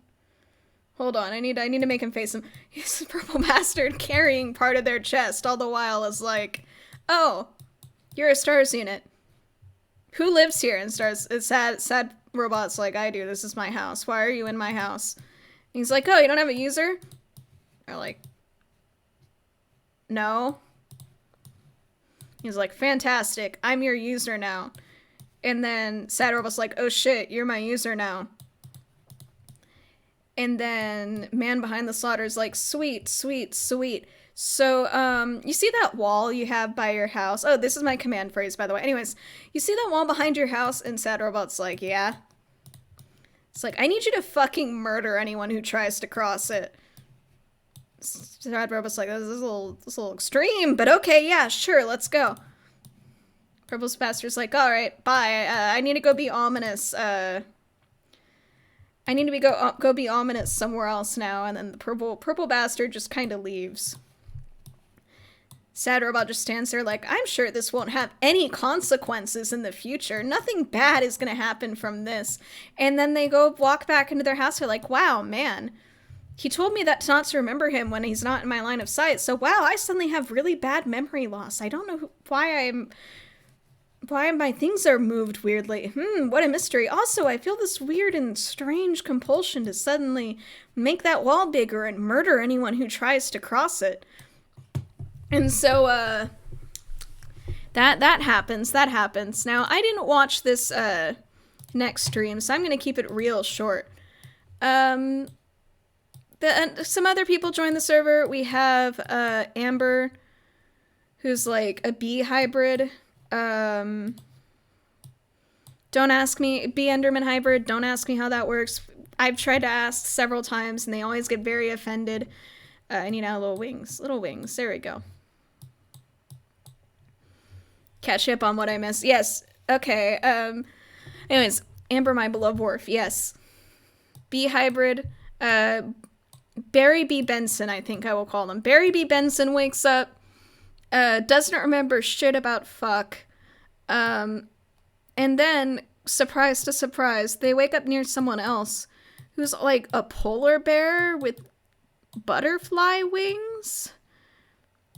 I need to make him face him. He's Purple Bastard carrying part of their chest all the while is like, oh, you're a Stars unit. Who lives here? And Sad Robot's like, I do. This is my house. Why are you in my house? And he's like, oh, you don't have a user? Or like, no. He's like, fantastic. I'm your user now. And then Sad Robot's like, oh shit, you're my user now. And then Man Behind the Slaughter is like, sweet. So, you see that wall you have by your house? Oh, this is my command phrase, by the way. Anyways, you see that wall behind your house? And Sad Robot's like, yeah. It's like, I need you to fucking murder anyone who tries to cross it. Sad Robot's like, this is a little extreme, but okay, yeah, sure, let's go. Purple Bastard's like, alright, bye. I need to go be ominous. I need to go be ominous somewhere else now. And then the purple bastard just kind of leaves. Sad Robot just stands there like, I'm sure this won't have any consequences in the future. Nothing bad is going to happen from this. And then they go walk back into their house. They're like, wow, man. He told me that not to remember him when he's not in my line of sight. So wow, I suddenly have really bad memory loss. I don't know why my things are moved weirdly. What a mystery. Also, I feel this weird and strange compulsion to suddenly make that wall bigger and murder anyone who tries to cross it. And so, that happens. Now, I didn't watch this, next stream, so I'm gonna keep it real short. Some other people joined the server. We have, Amber, who's like a bee hybrid. Don't ask me, bee Enderman hybrid, don't ask me how that works. I've tried to ask several times and they always get very offended. I need little wings, there we go. Catch up on what I missed. Yes, okay, anyways, Amber, my beloved dwarf, yes. Bee hybrid, Barry B. Benson, I think I will call him. Barry B. Benson wakes up, doesn't remember shit about fuck. And then, surprise to surprise, they wake up near someone else who's like a polar bear with butterfly wings.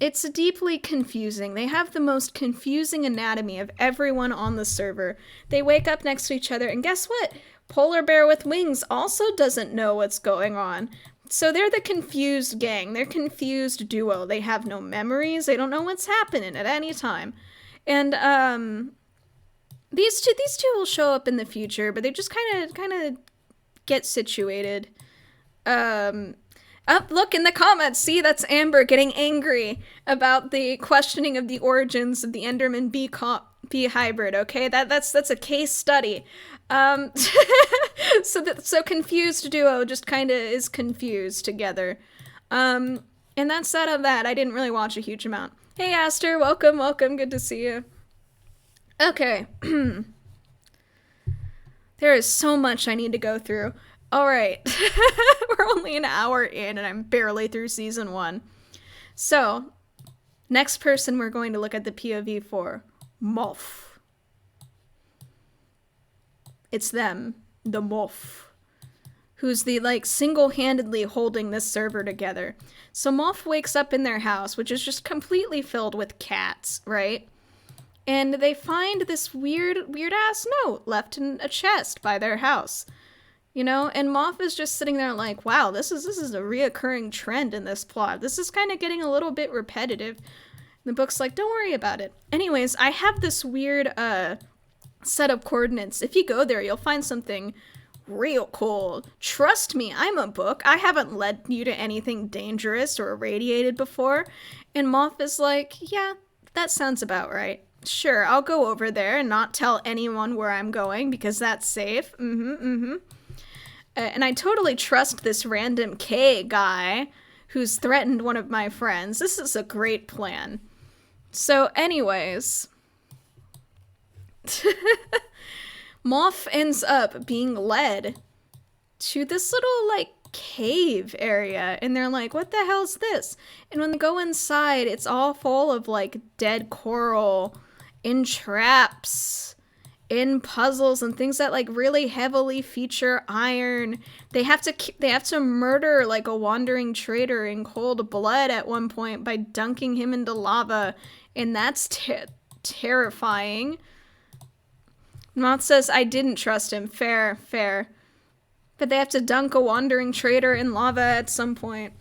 It's deeply confusing. They have the most confusing anatomy of everyone on the server. They wake up next to each other, and guess what? Polar bear with wings also doesn't know what's going on. So they're the confused gang. They're confused duo. They have no memories. They don't know what's happening at any time. And these two will show up in the future, but they just kind of get situated. Look in the comments. See, that's Amber getting angry about the questioning of the origins of the Enderman bee hybrid. Okay, that's a case study. So confused duo just kind of is confused together. And that's that of that. I didn't really watch a huge amount. Hey, Aster, welcome. Good to see you. Okay. There is so much I need to go through. All right. We're only an hour in and I'm barely through season 1. So, next person we're going to look at the POV for, Moff. It's them, the Moff, who's the, like, single-handedly holding this server together. So Moff wakes up in their house, which is just completely filled with cats, right? And they find this weird-ass note left in a chest by their house. You know, and Moff is just sitting there like, wow, this is a reoccurring trend in this plot. This is kind of getting a little bit repetitive. The book's like, don't worry about it. Anyways, I have this weird set of coordinates. If you go there, you'll find something real cool. Trust me, I'm a book. I haven't led you to anything dangerous or irradiated before. And Moff is like, yeah, that sounds about right. Sure, I'll go over there and not tell anyone where I'm going because that's safe. And I totally trust this random K guy who's threatened one of my friends. This is a great plan. So anyways, Moff ends up being led to this little, like, cave area. And they're like, what the hell's this? And when they go inside, it's all full of, like, dead coral, in traps, in puzzles and things that, like, really heavily feature iron. They have to murder, like, a wandering trader in cold blood at one point by dunking him into lava, and that's terrifying. Moth says, I didn't trust him. Fair. But they have to dunk a wandering trader in lava at some point.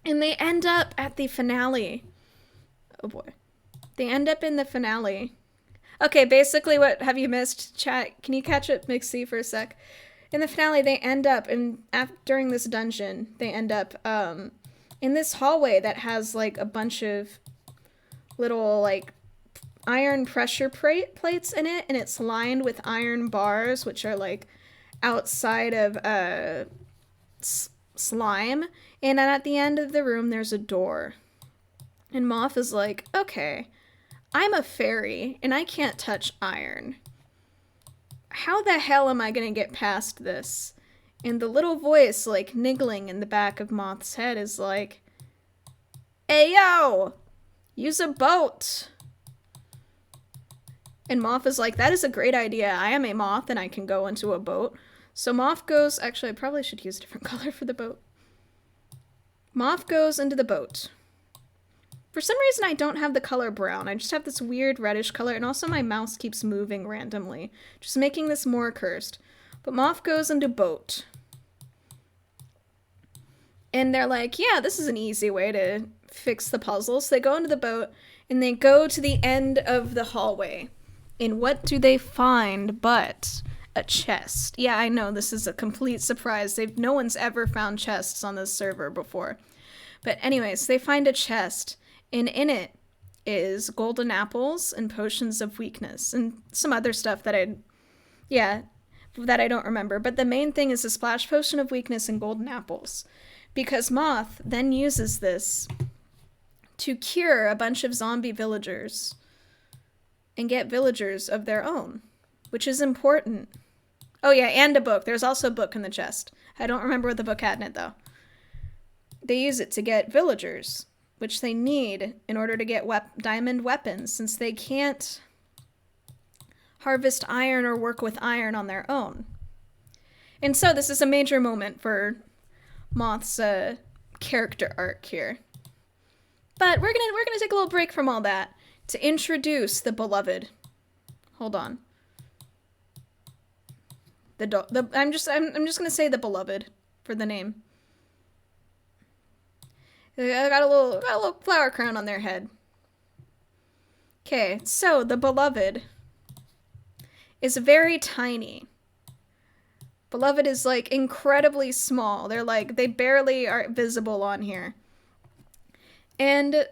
And they end up at the finale. Oh boy. They end up in the finale. Okay, basically what have you missed? Chat, can you catch it, Mixie, for a sec? In the finale, they end up, during this dungeon, they end up in this hallway that has, like, a bunch of little, like, iron pressure plates in it, and it's lined with iron bars, which are, like, outside of slime. And then at the end of the room, there's a door. And Moff is like, okay, I'm a fairy, and I can't touch iron. How the hell am I gonna get past this? And the little voice, like, niggling in the back of Moth's head is like, hey, yo! Use a boat! And Moth is like, that is a great idea. I am a moth, and I can go into a boat. So Moth goes... Actually, I probably should use a different color for the boat. Moth goes into the boat. For some reason, I don't have the color brown. I just have this weird reddish color, and also my mouse keeps moving randomly, just making this more cursed. But Moth goes into boat. And they're like, yeah, this is an easy way to fix the puzzle. So they go into the boat, and they go to the end of the hallway. And what do they find but a chest? Yeah, I know, this is a complete surprise. No one's ever found chests on this server before. But anyways, they find a chest. And in it is golden apples and potions of weakness and some other stuff that I don't remember. But the main thing is a splash potion of weakness and golden apples. Because Moth then uses this to cure a bunch of zombie villagers and get villagers of their own, which is important. Oh yeah, and a book. There's also a book in the chest. I don't remember what the book had in it, though. They use it to get villagers, which they need in order to get diamond weapons, since they can't harvest iron or work with iron on their own. And so this is a major moment for Moth's character arc here. But we're gonna take a little break from all that to introduce the beloved. Hold on. I'm just gonna say the beloved for the name. They got a little flower crown on their head. Okay, so the beloved is very tiny. Beloved is, like, incredibly small. They barely are visible on here. And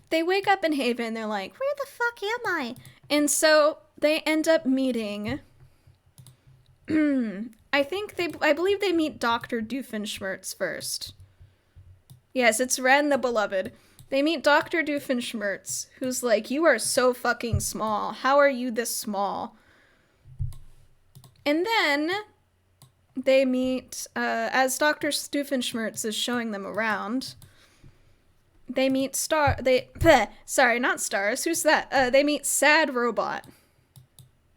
they wake up in Haven, they're like, where the fuck am I? And so they end up meeting... I believe they meet Dr. Doofenshmirtz first. Yes, it's Ren the Beloved. They meet Dr. Doofenshmirtz, who's like, you are so fucking small. How are you this small? And then they meet, as Dr. Doofenshmirtz is showing them around, they meet sorry, not Stars, who's that? They meet Sad Robot,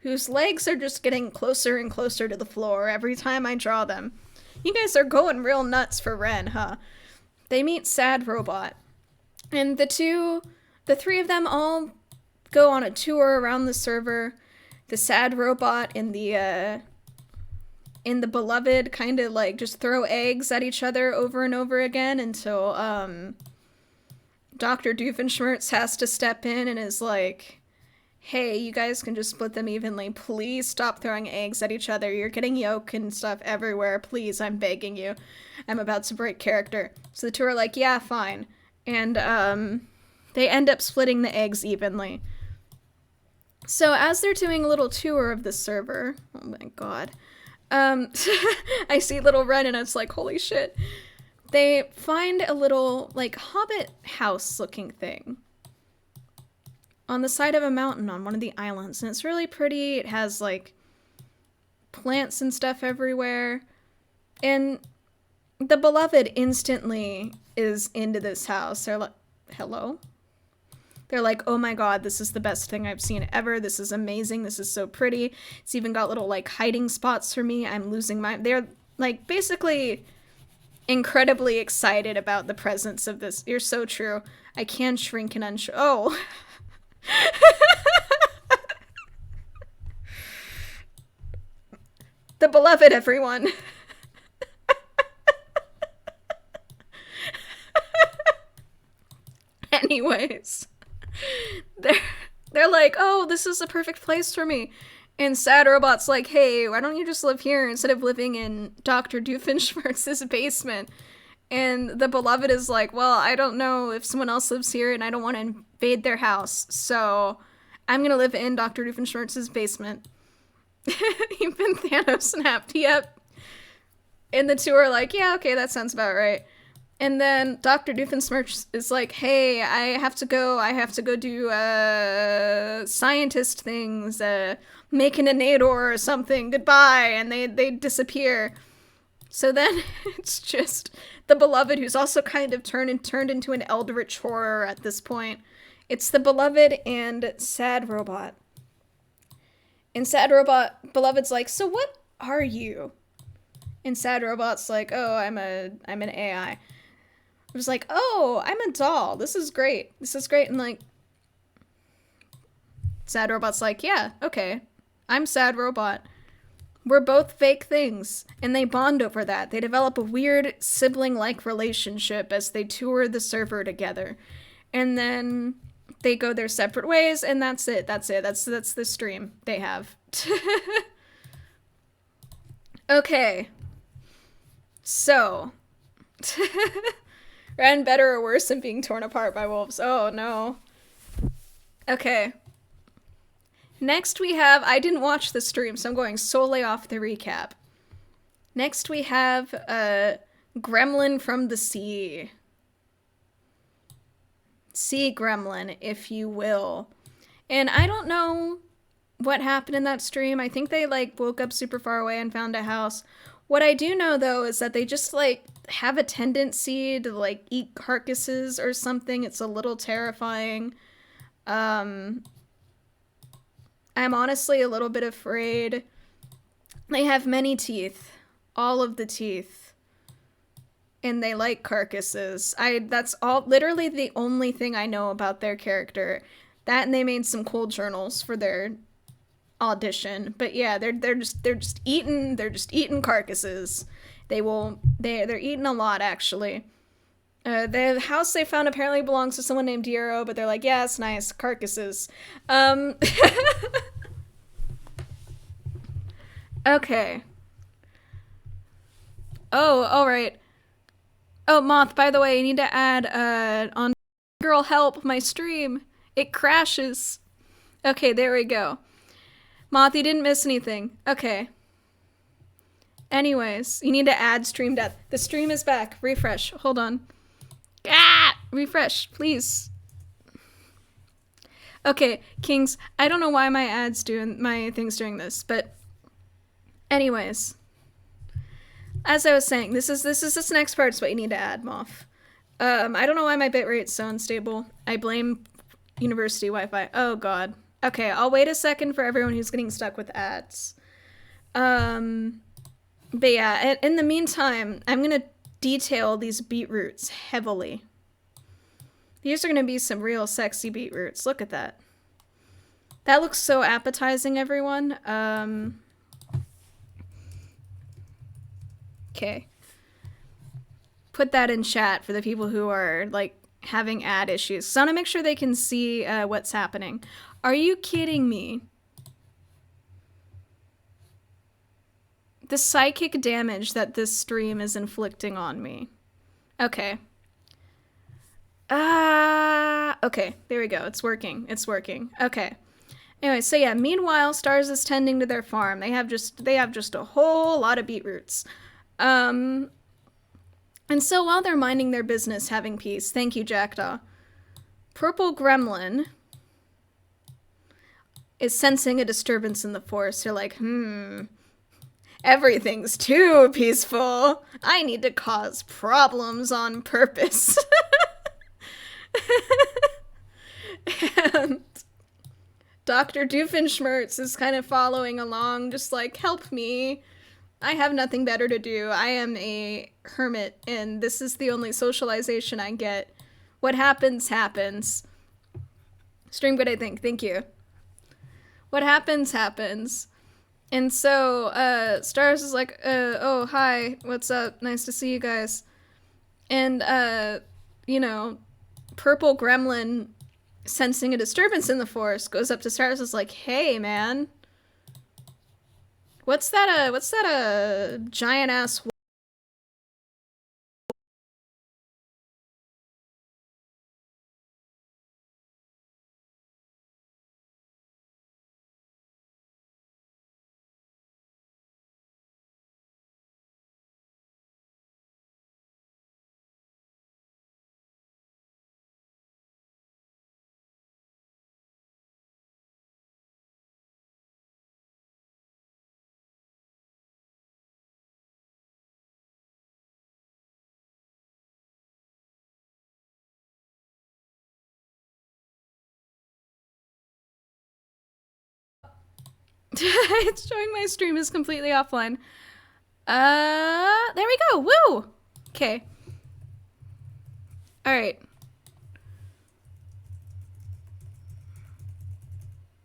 whose legs are just getting closer and closer to the floor every time I draw them. You guys are going real nuts for Ren, huh? They meet Sad Robot. And the three of them all go on a tour around the server. The Sad Robot and the Beloved kind of like just throw eggs at each other over and over again until Dr. Doofenshmirtz has to step in and is like, hey, you guys can just split them evenly. Please stop throwing eggs at each other. You're getting yolk and stuff everywhere. Please, I'm begging you. I'm about to break character. So the two are like, yeah, fine. And they end up splitting the eggs evenly. So as they're doing a little tour of the server, oh my god, I see little Ren and it's like, holy shit. They find a little, like, hobbit house looking thing on the side of a mountain on one of the islands, and it's really pretty. It has, like, plants and stuff everywhere, and the Beloved instantly is into this house. They're like, hello? They're like, oh my god, this is the best thing I've seen ever. This is amazing. This is so pretty. It's even got little, like, hiding spots for me. I'm losing my... They're, like, basically incredibly excited about the presence of this. You're so true. I can shrink and unshrink. Oh. The Beloved, everyone. Anyways, they're like, oh, this is the perfect place for me. And Sad Robot's like, hey, why don't you just live here instead of living in Dr. Doofenshmirtz's basement? And the Beloved is like, well, I don't know if someone else lives here and I don't want to invade their house, so I'm gonna live in Dr. Doofenshmirtz's basement. Even Thanos snapped, yep. And the two are like, yeah, okay, that sounds about right. And then Dr. Doofenshmirtz is like, hey, I have to go do, scientist things, make an Nador or something, goodbye, and they disappear. So then it's just the Beloved, who's also kind of turned into an eldritch horror at this point. It's the Beloved and Sad Robot. And Sad Robot, Beloved's like, so what are you? And Sad Robot's like, oh, I'm an AI. I was like, oh, I'm a doll. This is great. And like, Sad Robot's like, yeah, okay. I'm Sad Robot. We're both fake things. And they bond over that. They develop a weird sibling-like relationship as they tour the server together. And then they go their separate ways, and that's it. That's the stream they have. Okay. So. Ran better or worse than being torn apart by wolves? Oh, no. Okay. Next we have... I didn't watch the stream, so I'm going solely off the recap. Next we have Gremlin from the Sea. Sea Gremlin, if you will. And I don't know what happened in that stream. I think they, like, woke up super far away and found a house. What I do know, though, is that they just, like, have a tendency to, like, eat carcasses or something. It's a little terrifying. I'm honestly a little bit afraid. They have many teeth. All of the teeth. And they like carcasses. That's all, literally the only thing I know about their character. That, and they made some cool journals for their audition. But yeah, they're just eating carcasses. They're eating a lot, actually. The house they found apparently belongs to someone named Diero, but they're like, yeah, it's nice, carcasses. Okay. Oh, alright. Oh, Moth, by the way, you need to add, on Girl Help, my stream. It crashes. Okay, there we go. Moth, you didn't miss anything. Okay. Anyways, you need to add stream death. The stream is back. Refresh. Hold on. Ah! Refresh, please. Okay, Kings, I don't know why my thing's doing this, but anyways. As I was saying, this next part's what you need to add, Moff. I don't know why my bitrate's so unstable. I blame university Wi-Fi. Oh god. Okay, I'll wait a second for everyone who's getting stuck with ads. But yeah, in the meantime, I'm gonna detail these beetroots heavily. These are gonna be some real sexy beetroots. Look at that. That looks so appetizing, everyone. Okay. Put that in chat for the people who are, like, having ad issues. So I want to make sure they can see what's happening. Are you kidding me? The psychic damage that this stream is inflicting on me. Okay. Okay, there we go. It's working. It's working. Okay. Anyway, so yeah, meanwhile, Stars is tending to their farm. They have just a whole lot of beetroots. And so while they're minding their business, having peace, thank you, Jackdaw, Purple Gremlin is sensing a disturbance in the forest. They're like, everything's too peaceful. I need to cause problems on purpose. And Dr. Doofenshmirtz is kind of following along, just like, help me. I have nothing better to do. I am a hermit, and this is the only socialization I get. What happens, happens. Stream good, I think. Thank you. What happens, happens. And so, Stars is like, oh, hi, what's up? Nice to see you guys. And, you know, Purple Gremlin, sensing a disturbance in the forest, goes up to Stars and is like, hey, man. What's that giant ass It's showing my stream is completely offline. There we go. Woo! Okay. Alright.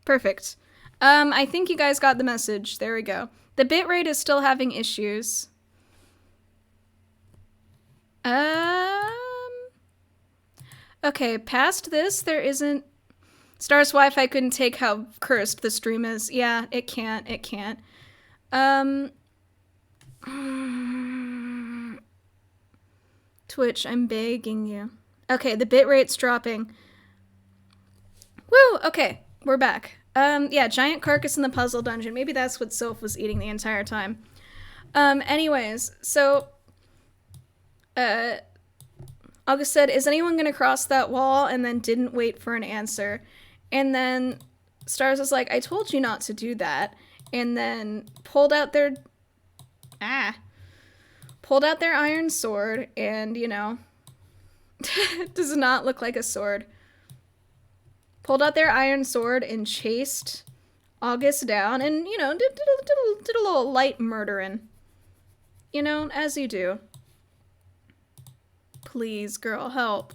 Perfect. I think you guys got the message. There we go. The bitrate is still having issues. Okay, past this, there isn't... Star's Wi-Fi couldn't take how cursed the stream is. Yeah, it can't. It can't. Twitch, I'm begging you. Okay, the bitrate's dropping. Woo! Okay, we're back. Yeah, giant carcass in the puzzle dungeon. Maybe that's what Soph was eating the entire time. Anyways, so... August said, is anyone gonna cross that wall? And then didn't wait for an answer. And then Stars was like, I told you not to do that. And then pulled out their iron sword and, you know, does not look like a sword. Pulled out their iron sword and chased August down and, you know, did a little light murdering. You know, as you do. Please, girl, help.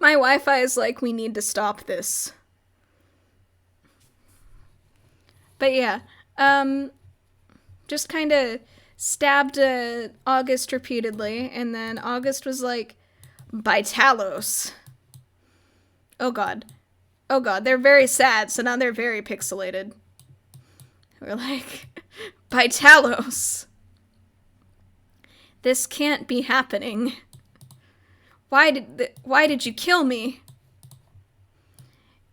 My Wi-Fi is like, we need to stop this. But yeah, just kind of stabbed August repeatedly, and then August was like, by Talos. Oh god. Oh god, they're very sad, so now they're very pixelated. We're like, by Talos. This can't be happening. Why did you kill me?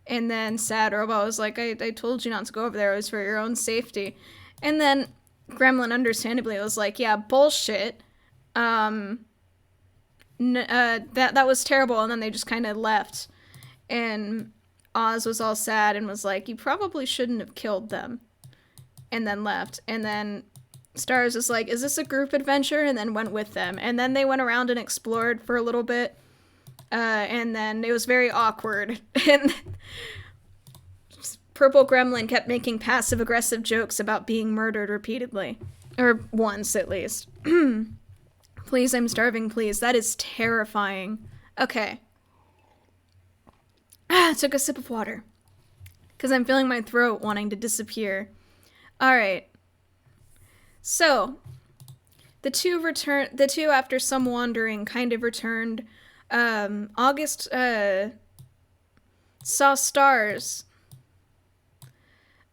And then Sad Robot was like, I told you not to go over there. It was for your own safety. And then Gremlin understandably was like, yeah, bullshit. That was terrible. And then they just kind of left. And Oz was all sad and was like, you probably shouldn't have killed them. and then left. And then Stars is like, is this a group adventure? And then went with them. And then they went around and explored for a little bit. And then it was very awkward. And Purple Gremlin kept making passive-aggressive jokes about being murdered repeatedly. Or once, at least. Please, I'm starving, please. That is terrifying. Okay. Took a sip of water. Because I'm feeling my throat wanting to disappear. Alright. So, the two after some wandering kind of returned. August saw Stars.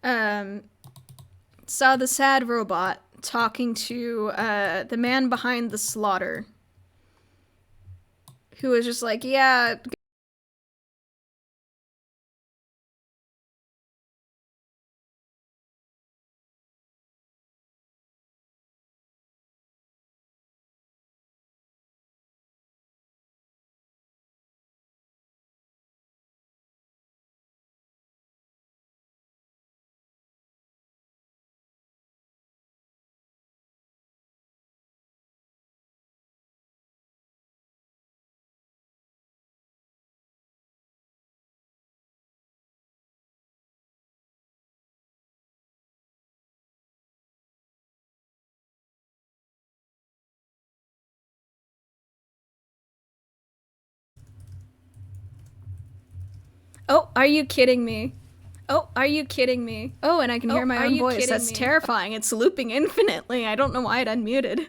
Saw the sad robot talking to the man behind the slaughter, who was just like, yeah. Oh, are you kidding me? Oh, are you kidding me? Oh, and I can hear my own voice. That's terrifying. It's looping infinitely. I don't know why it unmuted.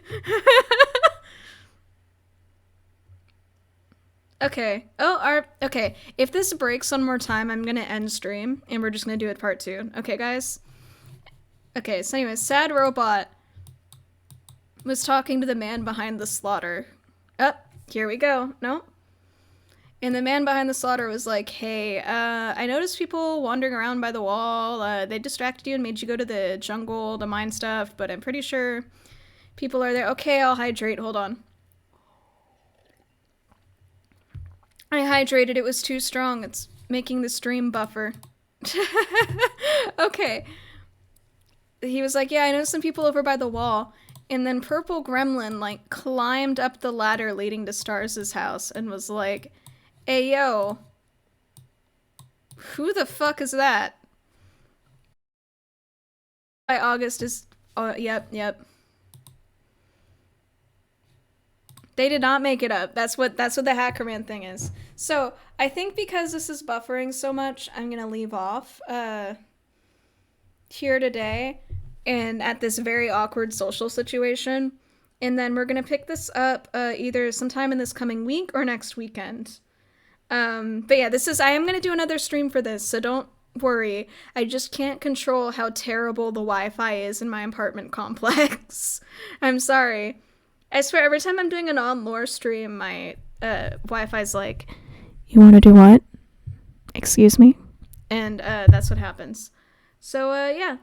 Okay. Okay. If this breaks one more time, I'm gonna end stream, and we're just gonna do it part 2. Okay, guys? Okay, so anyways, Sad Robot was talking to the man behind the slaughter. Oh, here we go. No? And the man behind the slaughter was like, hey, I noticed people wandering around by the wall. They distracted you and made you go to the jungle to mine stuff, but I'm pretty sure people are there. Okay, I'll hydrate. Hold on. I hydrated. It was too strong. It's making the stream buffer. Okay. He was like, yeah, I noticed some people over by the wall. And then Purple Gremlin, like, climbed up the ladder leading to Stars' house and was like, hey, yo. Who the fuck is that? By August is... Oh, yep. They did not make it up. That's what the Hacker Man thing is. So, I think because this is buffering so much, I'm gonna leave off here today and at this very awkward social situation. And then we're gonna pick this up either sometime in this coming week or next weekend. But yeah, I am gonna do another stream for this, so don't worry. I just can't control how terrible the Wi-Fi is in my apartment complex. I'm sorry. I swear, every time I'm doing an on-lore stream, my Wi-Fi's like, you want to do what? Excuse me? And that's what happens. So yeah,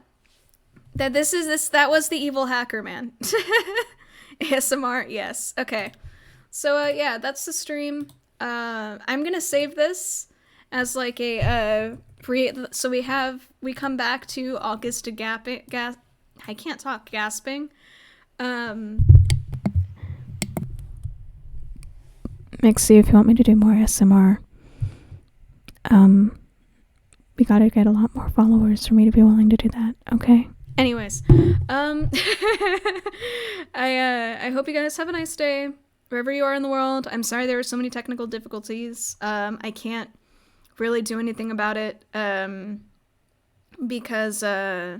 that was the evil Hacker Man. ASMR, yes. Okay. So yeah, that's the stream. I'm gonna save this as like a so we come back to August to I can't talk, gasping. Mixie, if you want me to do more ASMR, we gotta get a lot more followers for me to be willing to do that, okay? Anyways, I hope you guys have a nice day, wherever you are in the world. I'm sorry there were so many technical difficulties. I can't really do anything about it, because, I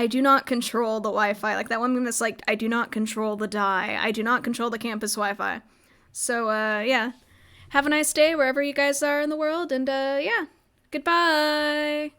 do not control the Wi-Fi. Like that one meme that's like, I do not control the die. I do not control the campus Wi-Fi. So, yeah. Have a nice day wherever you guys are in the world, and, yeah. Goodbye!